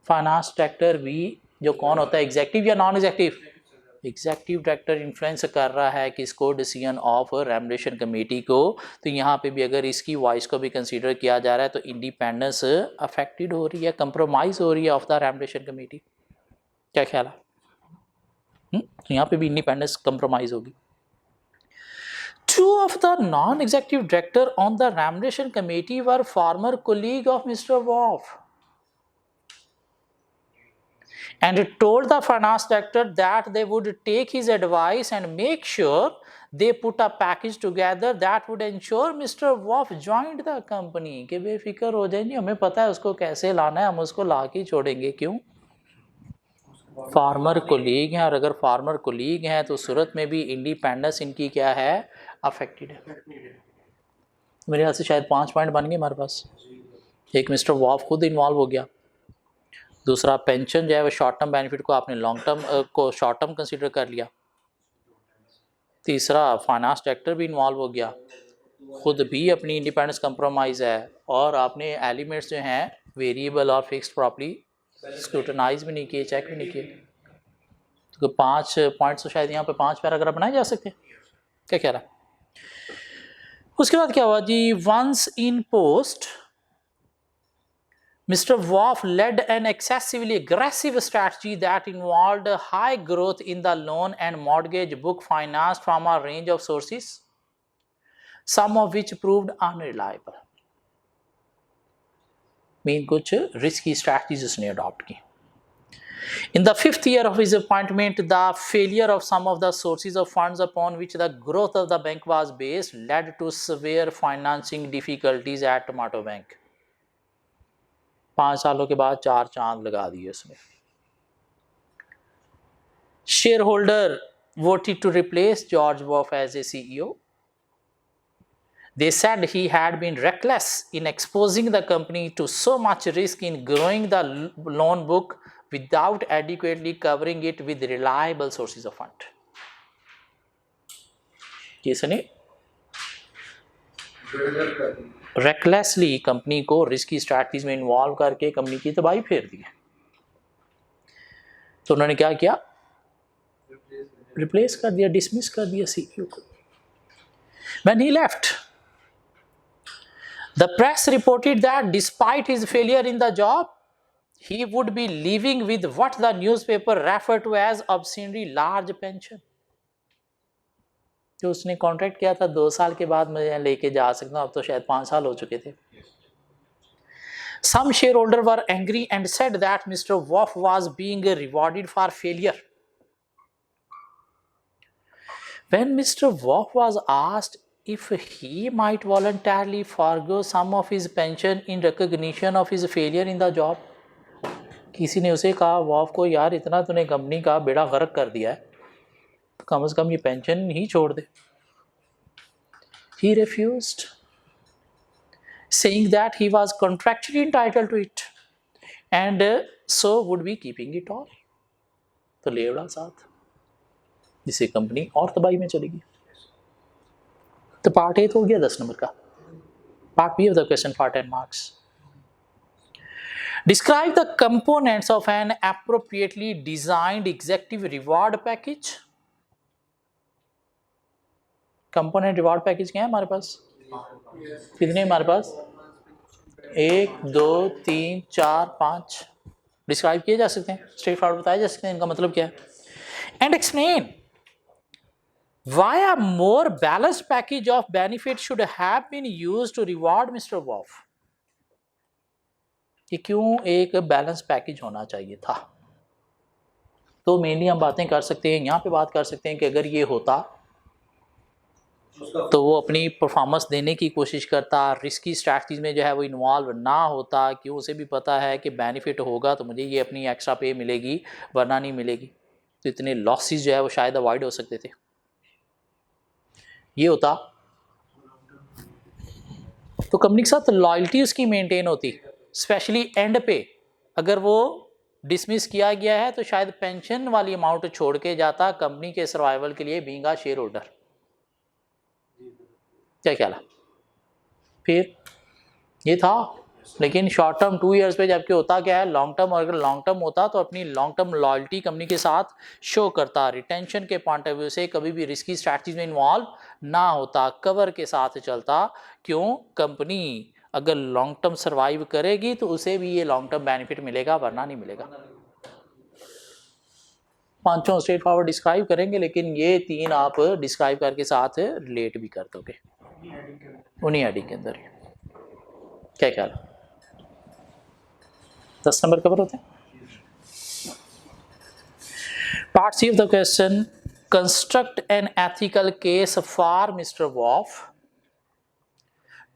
Finance director भी जो कौन होता है, एग्जेक्टिव या non executive? Executive director influence कर रहा है किसको? डिसीजन ऑफ रेमुनरेशन कमेटी को। तो यहाँ पे भी अगर इसकी वॉइस को भी कंसीडर किया जा रहा है तो इंडिपेंडेंस अफेक्टेड हो रही है, कंप्रोमाइज हो रही है ऑफ द रेमुनरेशन कमेटी। क्या ख्याल है? तो यहाँ पे भी इंडिपेंडेंस कंप्रोमाइज होगी। Two of the non-executive director on the remuneration committee were former colleague of Mr. Wolf and told the finance director that they would take his advice and make sure they put a package together that would ensure Mr. Wolf joined the company। कि बेफिक्र हो जाए, नहीं हमें पता है उसको कैसे लाना है, हम उसको ला के छोड़ेंगे। क्यों? फार्मर कोलीग हैं, और अगर फार्मर कोलीग हैं तो सूरत में भी इंडिपेंडेंस इनकी क्या है? अफेक्टेड है। मेरे ख्याल से शायद 5 पॉइंट बन गए हमारे पास। एक, मिस्टर वॉफ खुद इन्वॉल्व हो गया। दूसरा, पेंशन जो है वो शॉर्ट टर्म बेनिफिट को आपने लॉन्ग टर्म को शॉर्ट टर्म कंसीडर कर लिया। तीसरा, फाइनेंस डायरेक्टर भी इन्वॉल्व हो गया, खुद भी अपनी इंडिपेंडेंस कंप्रोमाइज़ है, और आपने एलिमेंट्स जो हैं वेरिएबल और फिक्स्ड प्रॉपर्ली स्क्रूटनाइज भी नहीं किए, चेक भी नहीं किए। तो 5 पॉइंट्स तो शायद यहाँ पे 5 पैराग्राफ बनाए जा सकते हैं। क्या कह रहा है? उसके बाद क्या हुआ जी? Once in post Mr. Wolf led an excessively aggressive strategy that involved high growth in the loan and mortgage book financed from a range of sources, some of which proved unreliable। Mean कुछ रिस्की स्ट्रैटेजीज उसने अडॉप्ट की। In the 5th year of his appointment, the failure of some of the sources of funds upon which the growth of the bank was based led to severe financing difficulties at Tomato Bank। 5 सालों के बाद 4 चांद लगा दिए उसने। Shareholder voted to replace George Wolf as a CEO। They said he had been reckless in exposing the company to so much risk in growing the loan book without adequately covering it with reliable sources of fund। किसने रेकलेसली कंपनी को रिस्की स्ट्रैटेजीज में इन्वॉल्व करके कंपनी की तबाही फेर दी है। तो उन्होंने क्या किया? रिप्लेस कर दिया, डिसमिस कर दिया सीईओ को। When he left, the press reported that despite his failure in the job, he would be leaving with what the newspaper referred to as obscenely large pension। जो उसने कॉन्ट्रैक्ट किया था 2 साल के बाद मैं लेके जा सकता हूँ, अब तो शायद 5 साल हो चुके थे। Some shareholders were angry and said that Mr. Wolf was being rewarded for failure। When Mr. Wolf was asked if he might voluntarily forgo some of his pension in recognition of his failure in the job, किसी ने उसे कहा वॉफ को, यार इतना तूने कंपनी का बेड़ा गर्क कर दिया है, तो कम से कम ये पेंशन ही छोड़ दे। He refused, saying that he was contractually entitled to it and so would be keeping it all। तो लेवड़ा साथ, जिससे कंपनी और तबाही में चलेगी। तो पार्ट ए तो हो गया 10 नंबर का। Part B of the question for 10 marks. Describe the components of an appropriately designed executive reward package। Component reward package क्या है हमारे पास? कितने हमारे पास? 1 2 3 4 5 डिस्क्राइब किए जा सकते हैं, स्ट्रेट फॉरवर्ड बताए जा सकते हैं इनका मतलब क्या है। And explain why a more balanced package of benefit should have been used to reward mister Wolf. कि क्यों एक बैलेंस पैकेज होना चाहिए था। तो मेनली हम बातें कर सकते हैं, यहाँ पे बात कर सकते हैं कि अगर ये होता तो वो अपनी परफॉर्मेंस देने की कोशिश करता, रिस्की स्ट्रैटेजीज में जो है वो इन्वॉल्व ना होता, क्यों उसे भी पता है कि बेनिफिट होगा तो मुझे ये अपनी एक्स्ट्रा पे मिलेगी वरना नहीं मिलेगी, तो इतने लॉसेस जो है वो शायद अवॉइड हो सकते थे। ये होता तो कंपनी के साथ लॉयल्टी उसकी मेंटेन होती, स्पेशली एंड पे अगर वो डिसमिस किया गया है तो शायद पेंशन वाली अमाउंट छोड़ के जाता कंपनी के सर्वाइवल के लिए बीइंग अ शेयर होल्डर। क्या ख्याल है? फिर ये था, लेकिन शॉर्ट टर्म 2 इयर्स पे जबकि होता क्या है लॉन्ग टर्म, और अगर लॉन्ग टर्म होता तो अपनी लॉन्ग टर्म लॉयल्टी कंपनी के साथ शो करता, रिटेंशन के पॉइंट ऑफ व्यू से कभी भी रिस्की स्ट्रैटेजीज में इन्वॉल्व ना होता, कवर के साथ चलता। क्यों? कंपनी अगर लॉन्ग टर्म सर्वाइव करेगी तो उसे भी ये लॉन्ग टर्म बेनिफिट मिलेगा वरना नहीं मिलेगा। पांचों स्ट्रेट फॉरवर्ड डिस्क्राइब करेंगे, लेकिन ये 3 आप डिस्क्राइब करके साथ रिलेट भी कर दोगे उन्हीं हेडिंग के अंदर। क्या ख्याल है? 10 नंबर कवर होते हैं। Part C of the question, construct an ethical case for mister Wolf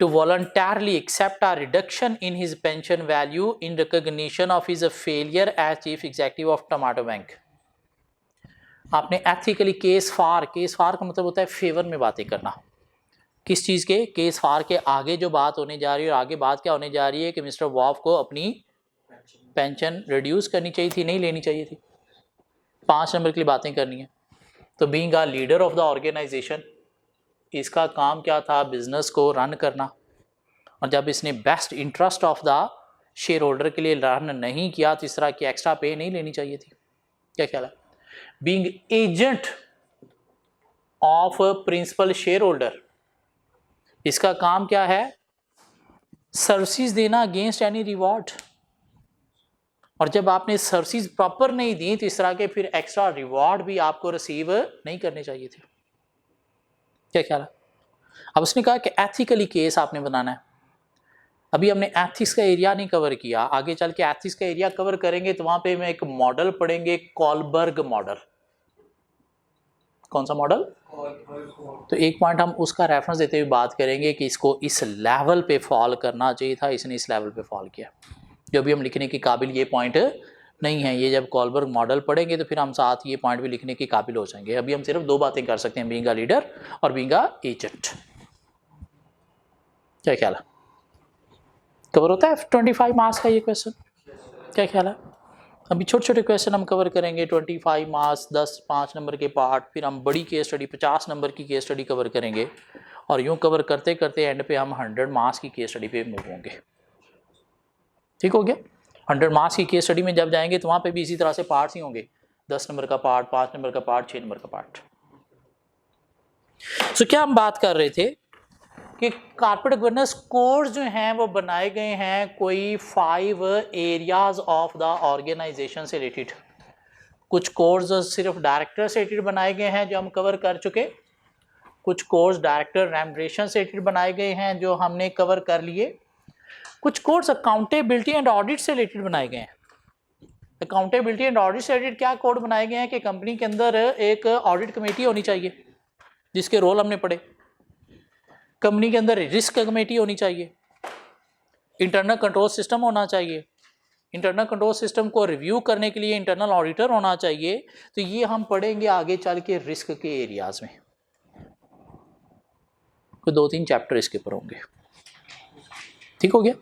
to voluntarily accept a reduction in his pension value in recognition of his failure as chief executive of Tomato Bank। आपने एथिकली केस फार का मतलब होता है फेवर में बातें करना। किस चीज़ के? केस फार के आगे जो बात होने जा रही है, और आगे बात क्या होने जा रही है कि मिस्टर वॉफ को अपनी पेंशन रिड्यूस करनी चाहिए थी, नहीं लेनी चाहिए थी। 5 नंबर के लिए बातें करनी है। तो being a leader of the organisation, इसका काम क्या था? बिजनेस को रन करना, और जब इसने best interest of the share holder के लिए रन नहीं किया तो इस तरह की एक्स्ट्रा पे नहीं लेनी चाहिए थी। क्या ख्याल है? Being agent of principal shareholder, इसका काम क्या है? सर्विसेज देना अगेंस्ट एनी रिवॉर्ड, और जब आपने सर्विसेज प्रॉपर नहीं दी तो इस तरह के फिर एक्स्ट्रा रिवॉर्ड भी आपको रिसीव नहीं करने चाहिए थे। क्या ख्याल है? अब उसने कहा कि एथिकली केस आपने बनाना है। अभी हमने एथिक्स का एरिया नहीं कवर किया, आगे चल के एथिक्स का एरिया कवर करेंगे तो वहां पे मैं एक मॉडल पढ़ेंगे, कॉलबर्ग मॉडल। कौन सा मॉडल? तो एक पॉइंट हम उसका रेफरेंस देते हुए बात करेंगे कि इसको इस लेवल पे फॉल करना चाहिए था, इसने इस लेवल पे फॉल किया, जो भी हम लिखने के काबिल ये पॉइंट नहीं है। ये जब कॉलबर्ग मॉडल पढ़ेंगे तो फिर हम साथ ये पॉइंट भी लिखने के काबिल हो जाएंगे। अभी हम सिर्फ 2 बातें कर सकते हैं, बीइंग अ लीडर और बीइंग अ एजेंट। क्या ख्याल है? कवर होता है 25 मार्क्स का ये क्वेश्चन? क्या ख्याल है? अभी छोटे छोटे क्वेश्चन हम कवर करेंगे, 25 मार्क्स, 5 नंबर के पार्ट, फिर हम बड़ी केस स्टडी 50 नंबर की केस स्टडी कवर करेंगे, और यूं कवर करते करते एंड पे हम 100 मार्क्स की केस स्टडी पे मूव होंगे। ठीक हो गया? 100 मार्क्स की केस स्टडी में जब जाएंगे तो वहाँ पे भी इसी तरह से पार्ट्स ही होंगे, 10 नंबर का पार्ट, 5 नंबर का पार्ट, 6 नंबर का पार्ट। सो क्या हम बात कर रहे थे कि कॉर्पोरेट गवर्नेंस कोड्स जो हैं वो बनाए गए हैं कोई 5 एरियाज ऑफ द ऑर्गेनाइजेशन से रिलेटेड। कुछ कोड्स सिर्फ डायरेक्टर से रिलेटेड बनाए गए हैं जो हम कवर कर चुके, कुछ कोड्स डायरेक्टर रेम्युनरेशन से रिलेटेड बनाए गए हैं जो हमने कवर कर लिए, कुछ कोड्स अकाउंटेबिलिटी एंड ऑडिट से रिलेटेड बनाए गए हैं। अकाउंटेबिलिटी एंड ऑडिट से रिलेटेड क्या कोड बनाए गए हैं कि कंपनी के अंदर एक ऑडिट कमेटी होनी चाहिए जिसके रोल हमने पढ़े, कंपनी के अंदर रिस्क कमेटी होनी चाहिए, इंटरनल कंट्रोल सिस्टम होना चाहिए, इंटरनल कंट्रोल सिस्टम को रिव्यू करने के लिए इंटरनल ऑडिटर होना चाहिए। तो ये हम पढ़ेंगे आगे चल के रिस्क के एरियाज में, कोई 2-3 चैप्टर इसके ऊपर होंगे। ठीक हो गया?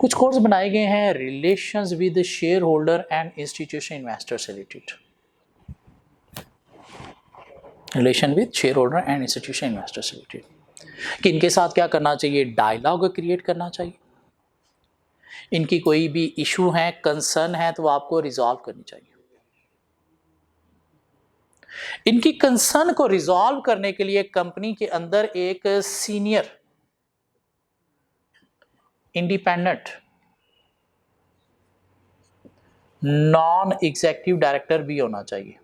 कुछ कोर्स बनाए गए हैं relations with share holder and institution investor से related, relation with share holder and institution investor से रिलेटेड, कि इनके साथ क्या करना चाहिए? डायलॉग क्रिएट करना चाहिए। इनकी कोई भी इशू है, कंसर्न है तो वो आपको रिजॉल्व करनी चाहिए। इनकी कंसर्न को रिजॉल्व करने के लिए कंपनी के अंदर एक senior independent non executive director भी होना चाहिए।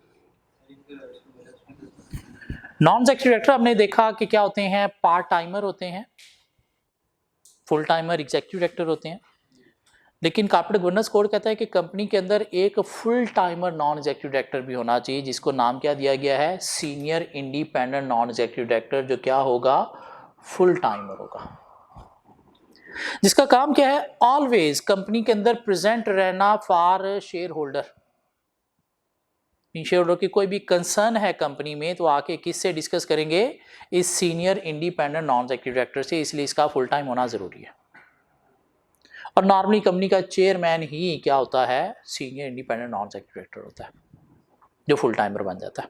नॉन एग्जीक्यूटिव डायरेक्टर हमने देखा कि क्या होते हैं? पार्ट टाइमर होते हैं, फुल टाइमर एग्जीक्यूटिव डायरेक्टर होते हैं। लेकिन कॉर्पोरेट गवर्नेंस कोड कहता है कि कंपनी के अंदर एक full timer non executive director भी होना चाहिए, जिसको नाम क्या दिया गया है, senior independent non executive director, जो क्या होगा, फुल टाइमर होगा, जिसका काम क्या है, ऑलवेज कंपनी के अंदर प्रेजेंट रहना for share holder. Share holder की कोई भी कंसर्न है कंपनी में तो आके किससे डिस्कस करेंगे, इस senior independent non executive director से, इसलिए इसका फुल टाइम होना जरूरी है। और नॉर्मली कंपनी का चेयरमैन ही क्या होता है, senior independent non executive director होता है, जो फुल टाइमर बन जाता है।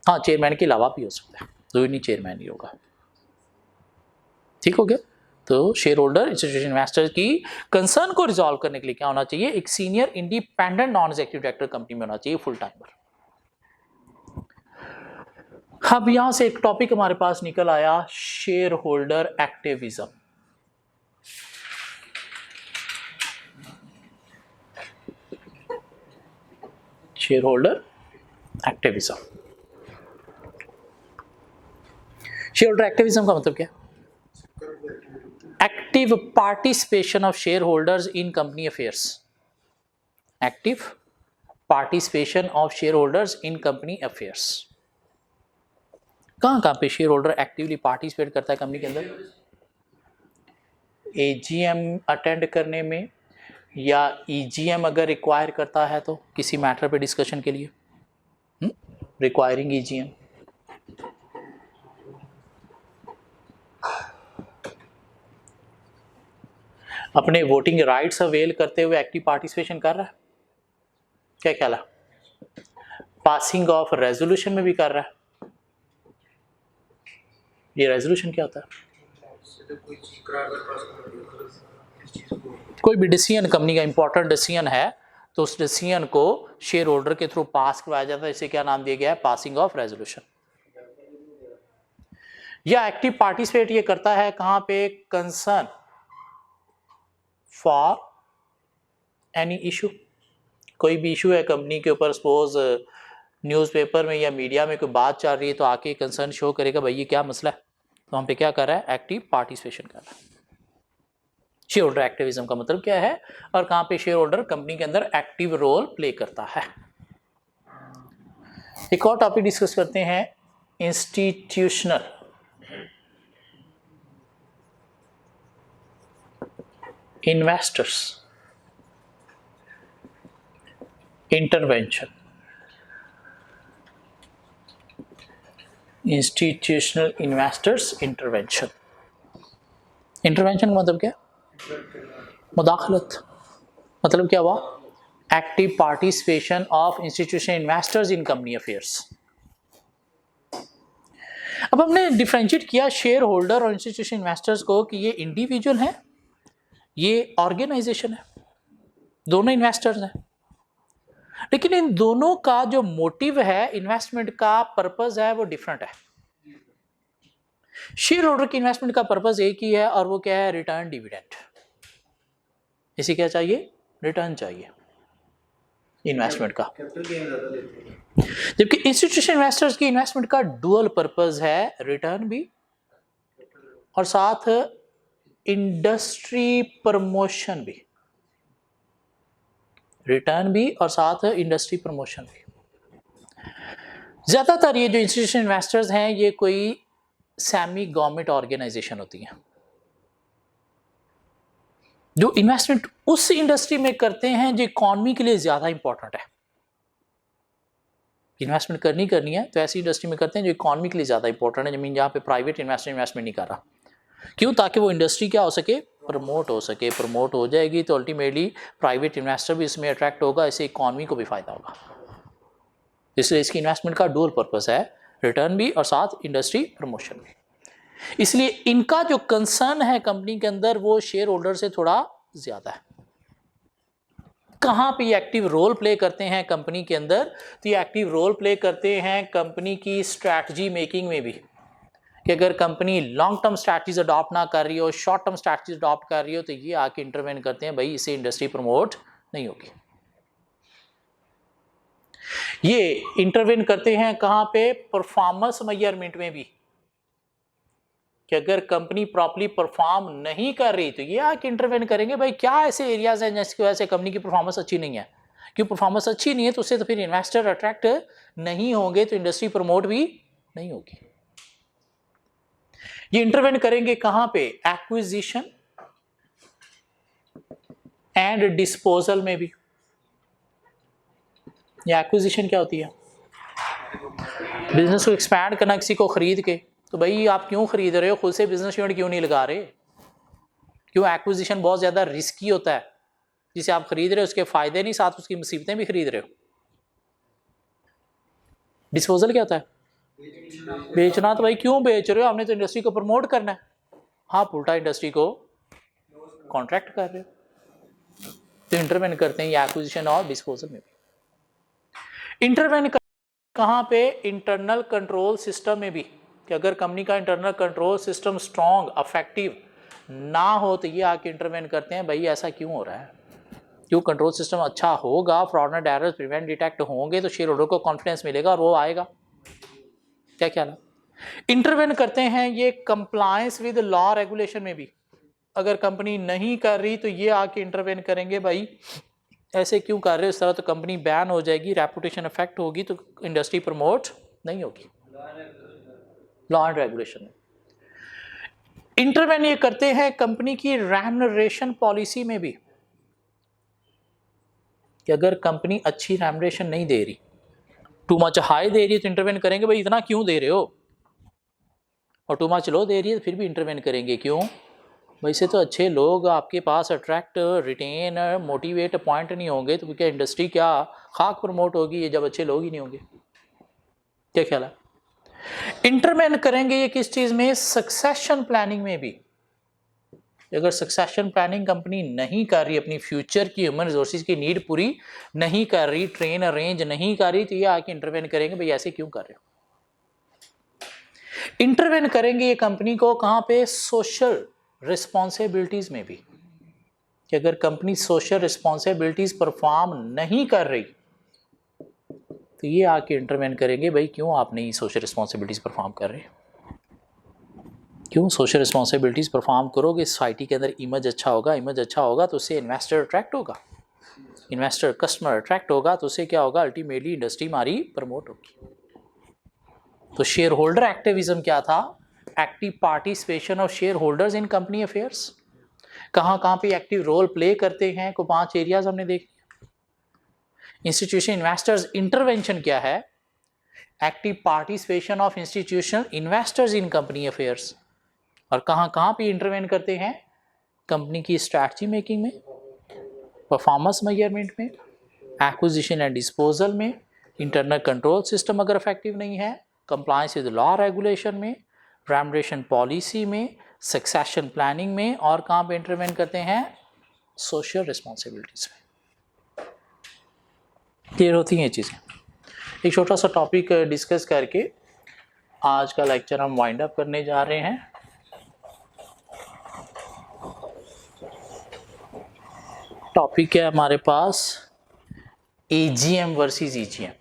हाँ, चेयरमैन के अलावा भी हो सकता है, नहीं चेयरमैन ही होगा। ठीक हो गया। तो शेयर होल्डर इंस्टीट्यूशन इन्वेस्टर की कंसर्न को रिजॉल्व करने के लिए क्या होना चाहिए, एक senior independent non executive director company में होना चाहिए, फुल टाइमर। अब यहां से एक टॉपिक हमारे पास निकल आया, share holder activism. Share holder activism, share holder activism का मतलब क्या, active participation of share holders in company affairs, active participation of share holders in company affairs. कहां कहां पे शेयर होल्डर एक्टिवली पार्टिसिपेट करता है कंपनी के अंदर, एजीएम अटेंड करने में, या ईजीएम अगर रिक्वायर करता है तो किसी मैटर पे डिस्कशन के लिए, रिक्वायरिंग ईजीएम, अपने वोटिंग राइट्स अवेल करते हुए एक्टिव पार्टिसिपेशन कर रहा है, क्या ख्याल है, पासिंग ऑफ रेजोल्यूशन में भी कर रहा है। ये रेजोल्यूशन क्या होता है, कोई भी डिसीजन कंपनी का इंपॉर्टेंट डिसीजन है तो उस डिसीजन को शेयर होल्डर के थ्रू पास करवाया जाता है, इसे क्या नाम दिया गया है, पासिंग ऑफ रेजोल्यूशन। या एक्टिव पार्टिसिपेट ये करता है कहां पे, कंसर्न फॉर एनी इशू, कोई भी इशू है कंपनी के ऊपर, सपोज न्यूज़पेपर में या मीडिया में कोई बात चल रही है तो आके कंसर्न शो करेगा, भाई ये क्या मसला है, तो हम पे क्या कर रहा है, एक्टिव पार्टिसिपेशन कर रहा है। शेयर होल्डर एक्टिविज्म का मतलब क्या है, और कहां पे शेयर होल्डर कंपनी के अंदर एक्टिव रोल प्ले करता है। एक और टॉपिक डिस्कस करते हैं, institutional investors intervention. Institutional investors intervention, intervention का मतलब क्या, मुदाखलत, मतलब क्या हुआ, active participation of institutional investors in company affairs. अब हमने डिफरेंशिएट किया शेयर होल्डर और इंस्टीट्यूशनल इन्वेस्टर्स को कि ये इंडिविजुअल हैं, ये ऑर्गेनाइजेशन है, दोनों इन्वेस्टर्स हैं, लेकिन इन दोनों का जो मोटिव है, इन्वेस्टमेंट का पर्पस है, वो डिफरेंट है। शेयर होल्डर की इन्वेस्टमेंट का पर्पस एक ही है, और वो क्या है, रिटर्न डिविडेंड। इसे क्या चाहिए, रिटर्न चाहिए इन्वेस्टमेंट का। जबकि इंस्टीट्यूशनल इन्वेस्टर्स की इन्वेस्टमेंट का डुअल पर्पस है, रिटर्न भी और साथ इंडस्ट्री प्रमोशन भी, रिटर्न भी और साथ इंडस्ट्री प्रमोशन भी। ज्यादातर ये जो इंस्टीट्यूशनल इन्वेस्टर्स हैं, ये कोई सेमी गवर्नमेंट ऑर्गेनाइजेशन होती हैं, जो इन्वेस्टमेंट उस इंडस्ट्री में करते हैं जो इकॉनमी के लिए ज्यादा इंपॉर्टेंट है। इन्वेस्टमेंट करनी है तो ऐसी इंडस्ट्री में करते हैं जो इकॉनमी के लिए ज्यादा इंपॉर्टेंट है, जमीन जहां पे प्राइवेट इन्वेस्टमेंट नहीं कर रहा। क्यों, ताकि वो इंडस्ट्री क्या हो सके, प्रमोट हो सके। प्रमोट हो जाएगी तो अल्टीमेटली प्राइवेट इन्वेस्टर भी इसमें अट्रैक्ट होगा, इससे इकॉनमी को भी फायदा होगा। इसलिए इसकी इन्वेस्टमेंट का डुअल पर्पस है, रिटर्न भी और साथ इंडस्ट्री प्रमोशन भी। इसलिए इनका जो कंसर्न है कंपनी के अंदर, वो शेयर होल्डर से थोड़ा ज्यादा है। कहां पे एक्टिव रोल प्ले करते हैं कंपनी के अंदर, तो ये एक्टिव रोल प्ले करते हैं कंपनी की स्ट्रैटेजी मेकिंग में भी, कि अगर company long term strategies adopt ना कर रही हो, शॉर्ट टर्म स्ट्रैटेजीज अडॉप्ट कर रही हो, तो ये आके इंटरवेन करते हैं, भाई इसे इंडस्ट्री प्रमोट नहीं होगी। ये इंटरवेन करते हैं कहां पे, परफॉर्मेंस मेजरमेंट में भी, कि अगर कंपनी प्रॉपर्ली परफॉर्म नहीं कर रही तो ये आके इंटरवेन करेंगे, भाई क्या ऐसे एरियाज हैं जिसकी वजह से कंपनी की परफॉर्मेंस अच्छी नहीं है, क्यों परफॉर्मेंस अच्छी नहीं है तो उससे तो फिर इन्वेस्टर अट्रैक्ट नहीं होंगे, तो इंडस्ट्री प्रमोट भी नहीं होगी। ये इंटरवेन करेंगे कहां पे, एक्विजिशन एंड डिस्पोजल में भी। ये एक्विजिशन क्या होती है, बिजनेस को एक्सपैंड करना किसी को खरीद के, तो भाई आप क्यों खरीद रहे हो, खुद से बिजनेस यूनिट क्यों नहीं लगा रहे, क्यों, एक्विजिशन बहुत ज्यादा रिस्की होता है, जिसे आप खरीद रहे हो उसके फायदे नहीं साथ उसकी मुसीबतें भी खरीद रहे हो। डिस्पोजल क्या होता है, बेचना, तो भाई क्यों बेच रहे हो, हमने तो इंडस्ट्री को प्रमोट करना है, हाँ उल्टा इंडस्ट्री को कॉन्ट्रैक्ट कर रहे हो, तो इंटरवेन करते हैं ये एक्विजिशन और डिस्पोजल में भी। इंटरवेन कहाँ पे, इंटरनल कंट्रोल सिस्टम में भी, कि अगर कंपनी का internal control system strong affective ना हो तो ये आके इंटरवेन करते हैं, भाई ऐसा क्यों हो रहा है, क्यों, कंट्रोल सिस्टम अच्छा होगा, फ्रॉडनेट एरर्स प्रिवेंट डिटेक्ट होंगे तो शेयर होल्डर को कॉन्फिडेंस मिलेगा और वो आएगा। क्या ख्याल है। इंटरवेन करते हैं ये कंप्लायंस विद लॉ रेगुलेशन में भी, अगर कंपनी नहीं कर रही तो ये आके इंटरवेन करेंगे, भाई ऐसे क्यों कर रहे हो, इस तरह तो कंपनी बैन हो जाएगी, रेपुटेशन इफेक्ट होगी, तो इंडस्ट्री प्रमोट नहीं होगी। लॉ एंड रेगुलेशन में इंटरवेन ये करते हैं कंपनी की रेम्युनरेशन पॉलिसी में भी, कि अगर कंपनी अच्छी रेम्युनरेशन नहीं दे रही, टू मच हाई दे रही है तो इंटरवेन करेंगे, भाई इतना क्यों दे रहे हो, और टू मच लो दे रही है तो फिर भी इंटरवेन करेंगे, क्यों, वैसे तो अच्छे लोग आपके पास अट्रैक्ट, रिटेन, मोटिवेट, अपॉइंट नहीं होंगे तो क्या इंडस्ट्री क्या खाक प्रमोट होगी, ये जब अच्छे लोग ही नहीं होंगे। क्या ख्याल है। इंटरवेन करेंगे ये किस चीज में, सक्सेशन प्लानिंग में भी, अगर सक्सेशन प्लानिंग कंपनी नहीं कर रही, अपनी फ्यूचर की ह्यूमन रिसोर्सेज की नीड पूरी नहीं कर रही, ट्रेन अरेंज नहीं कर रही, तो ये आके इंटरवेन करेंगे, भाई ऐसे क्यों कर रहे हो। इंटरवेन करेंगे ये कंपनी को कहां पे, सोशल रिस्पॉन्सिबिलिटीज में भी, कि अगर कंपनी सोशल रिस्पॉन्सिबिलिटीज परफॉर्म नहीं कर रही तो ये आके इंटरवेन करेंगे, भाई क्यों आप नहीं सोशल रिस्पॉन्सिबिलिटीज परफॉर्म कर रहे, क्यों, सोशल रिस्पॉन्सिबिलिटीज परफॉर्म करोगे सोसाइटी के अंदर इमेज अच्छा होगा, इमेज अच्छा होगा तो उससे इन्वेस्टर अट्रैक्ट होगा, इन्वेस्टर कस्टमर अट्रैक्ट होगा तो उससे क्या होगा, अल्टीमेटली इंडस्ट्री हमारी प्रमोट होगी। तो शेयर होल्डर एक्टिविज्म क्या था, active participation of share holders in company affairs, कहाँ कहाँ पे एक्टिव रोल प्ले करते हैं, को 5 एरियाज हमने देखे। इंस्टीट्यूशन इन्वेस्टर्स इंटरवेंशन क्या है, active participation of institutional investors in company affairs, और कहाँ कहाँ पे इंटरवेन करते हैं, कंपनी की स्ट्रैटेजी मेकिंग में, परफॉर्मेंस मेजरमेंट में, एक्विजिशन एंड डिस्पोजल में, इंटरनल कंट्रोल सिस्टम अगर इफेक्टिव नहीं है, कंप्लायंस विद लॉ रेगुलेशन में, रेम्युनरेशन पॉलिसी में, सक्सेशन प्लानिंग में, और कहाँ पे इंटरवेन करते हैं, सोशल रिस्पॉन्सिबिलिटीज में। क्लियर होती हैं ये चीज़ें। एक छोटा सा टॉपिक डिस्कस करके आज का लेक्चर हम वाइंड अप करने जा रहे हैं। टॉपिक है हमारे पास एजीएम वर्सेस ईजीएम।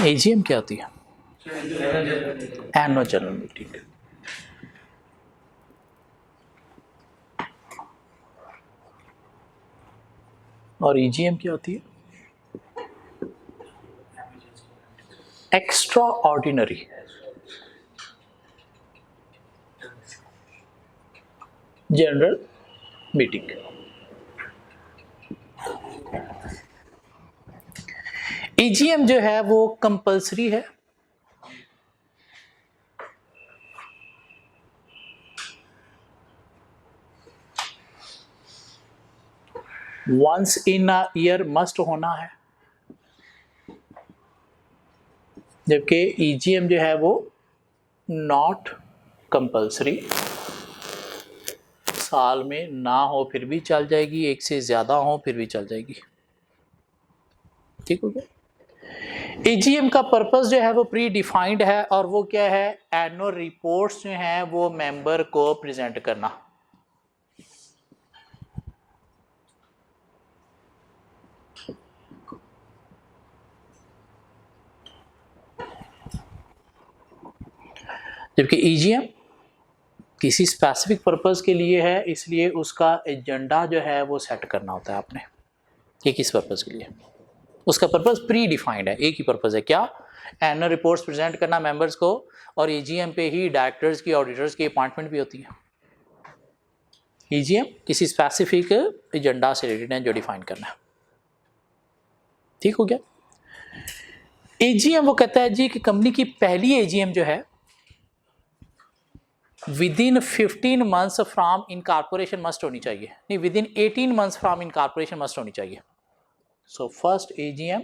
एजीएम क्या होती है, एनुअल जनरल मीटिंग। और ईजीएम क्या होती है, extraordinary general meeting. AGM जो है वो कंपल्सरी है, once in a year must होना है, जबकि ईजीएम जो है वो नॉट कंपल्सरी, साल में ना हो फिर भी चल जाएगी, एक से ज़्यादा हो फिर भी चल जाएगी। ठीक हो गया। एजीएम का पर्पस जो है वो प्री डिफाइंड है, और वो क्या है, एनुअल रिपोर्ट्स जो हैं वो मेंबर को प्रेजेंट करना। जबकि EGM किसी स्पेसिफिक पर्पस के लिए है, इसलिए उसका एजेंडा जो है वो सेट करना होता है आपने कि किस पर्पस के लिए। उसका पर्पस प्री डिफाइंड है, एक ही पर्पस है, क्या? एनुअल रिपोर्ट्स प्रेजेंट करना मेंबर्स को, और EGM पे ही डायरेक्टर्स की, ऑडिटर्स की अपॉइंटमेंट भी होती है। EGM किसी स्पेसिफिक एजेंडा से रिलेटेड है जो डिफाइन करना है। ठीक हो गया? AGM वो कहता है जी कि कंपनी की पहली AGM जो है within 15 months from incorporation must होनी चाहिए, नहीं within 18 months from incorporation must होनी चाहिए। So first AGM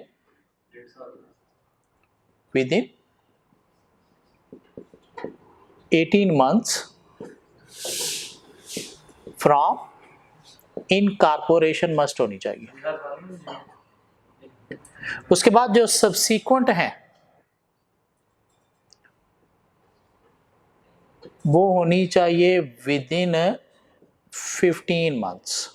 within 18 months from incorporation must होनी चाहिए। उसके बाद जो सब्सीक्वेंट हैं वो होनी चाहिए विदिन 15 मंथ्स।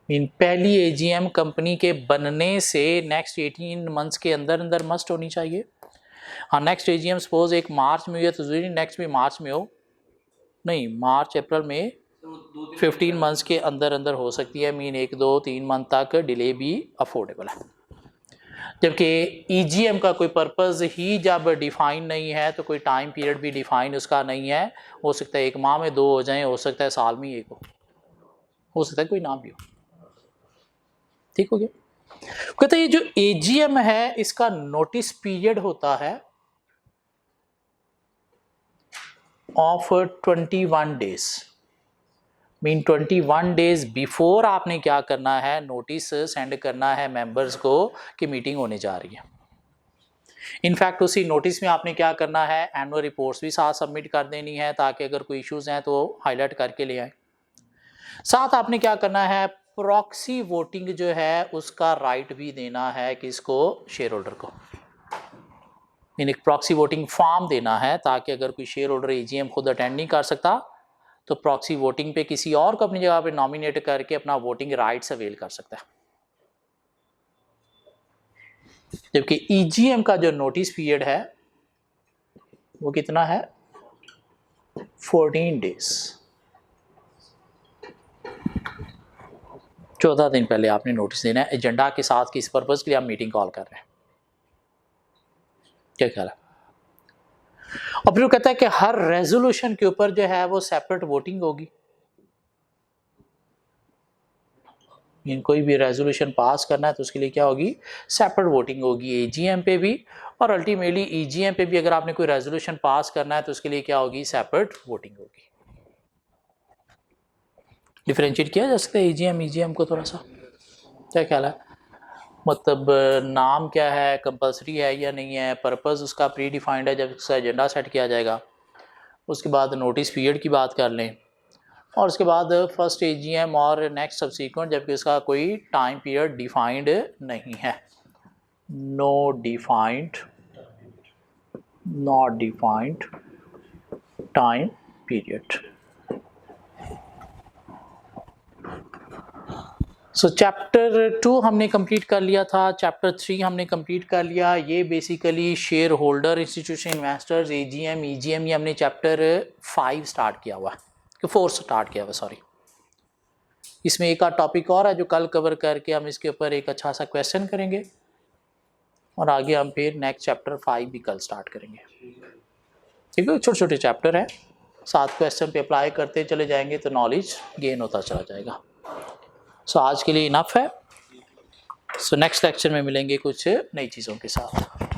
इन पहली AGM कंपनी के बनने से नेक्स्ट 18 मंथ्स के अंदर अंदर मस्ट होनी चाहिए। हाँ, नेक्स्ट AGM सपोज एक मार्च में हुई है तो जरूरी नेक्स्ट भी मार्च में हो, नहीं मार्च अप्रैल में 15 मंथ्स के अंदर अंदर हो सकती है, मीन 1 2 3 मंथ तक डिले भी अफोर्डेबल है। जबकि EGM का कोई पर्पस ही जब डिफाइन नहीं है तो कोई टाइम पीरियड भी डिफाइन उसका नहीं है। हो सकता है 1 माह में 2 हो जाएं, हो सकता है साल में 1 हो सकता है कोई ना भी हो। ठीक हो गया? कहते ये जो AGM है इसका नोटिस पीरियड होता है of 21 days. Mean 21 days before आपने क्या करना है, नोटिस सेंड करना है मेंबर्स को कि मीटिंग होने जा रही है। इनफैक्ट उसी नोटिस में आपने क्या करना है, एनुअल रिपोर्ट्स भी साथ सबमिट कर देनी है ताकि अगर कोई इश्यूज हैं तो हाईलाइट करके ले आए। साथ आपने क्या करना है, प्रॉक्सी वोटिंग जो है उसका राइट भी देना है किसको, शेयर होल्डर को। इन एक प्रॉक्सी वोटिंग फॉर्म देना है ताकि अगर कोई शेयर होल्डर AGM खुद अटेंड नहीं कर सकता तो प्रॉक्सी वोटिंग पे किसी और को अपनी जगह पे नॉमिनेट करके अपना वोटिंग राइट्स अवेल कर सकता है। जबकि EGM का जो नोटिस पीरियड है वो कितना है, 14 डेज। 14 दिन पहले आपने नोटिस देना है एजेंडा के साथ किस पर्पज के लिए आप मीटिंग कॉल कर रहे हैं। क्या ख्याल है? और फिर वो कहता है कि हर रेजोल्यूशन के ऊपर जो है वो सेपरेट वोटिंग होगी। इन कोई भी रेजोल्यूशन पास करना है तो उसके लिए क्या होगी, सेपरेट वोटिंग होगी AGM पे भी, और अल्टीमेटली EGM पे भी अगर आपने कोई रेजोल्यूशन पास करना है तो उसके लिए क्या होगी, सेपरेट वोटिंग होगी। डिफरेंशिएट किया जा सकता है EGM को थोड़ा सा? क्या ख्याल है? मतलब नाम क्या है, कंपलसरी है या नहीं है, पर्पस उसका प्री डिफाइंड है जब उसका एजेंडा सेट किया जाएगा। उसके बाद नोटिस पीरियड की बात कर लें, और उसके बाद फर्स्ट AGM और नेक्स्ट सब्सीक्वेंट जबकि उसका कोई टाइम पीरियड डिफाइंड नहीं है, not defined time period. So chapter 2 हमने कंप्लीट कर लिया था, चैप्टर 3 हमने कंप्लीट कर लिया। ये basically share holder, institution, investors, EGM ये हमने चैप्टर 5 स्टार्ट किया हुआ, 4 स्टार्ट किया हुआ सॉरी। इसमें एक आध टॉपिक और है जो कल कवर करके हम इसके ऊपर एक अच्छा सा क्वेश्चन करेंगे, और आगे हम फिर नेक्स्ट चैप्टर 5 भी कल स्टार्ट करेंगे। ठीक है, छोटे छोटे चैप्टर हैं, 7 क्वेश्चन पे अप्लाई करते चले जाएंगे तो नॉलेज गेन होता चला जाएगा। सो आज के लिए इनफ है। सो नेक्स्ट लेक्चर में मिलेंगे कुछ नई चीज़ों के साथ।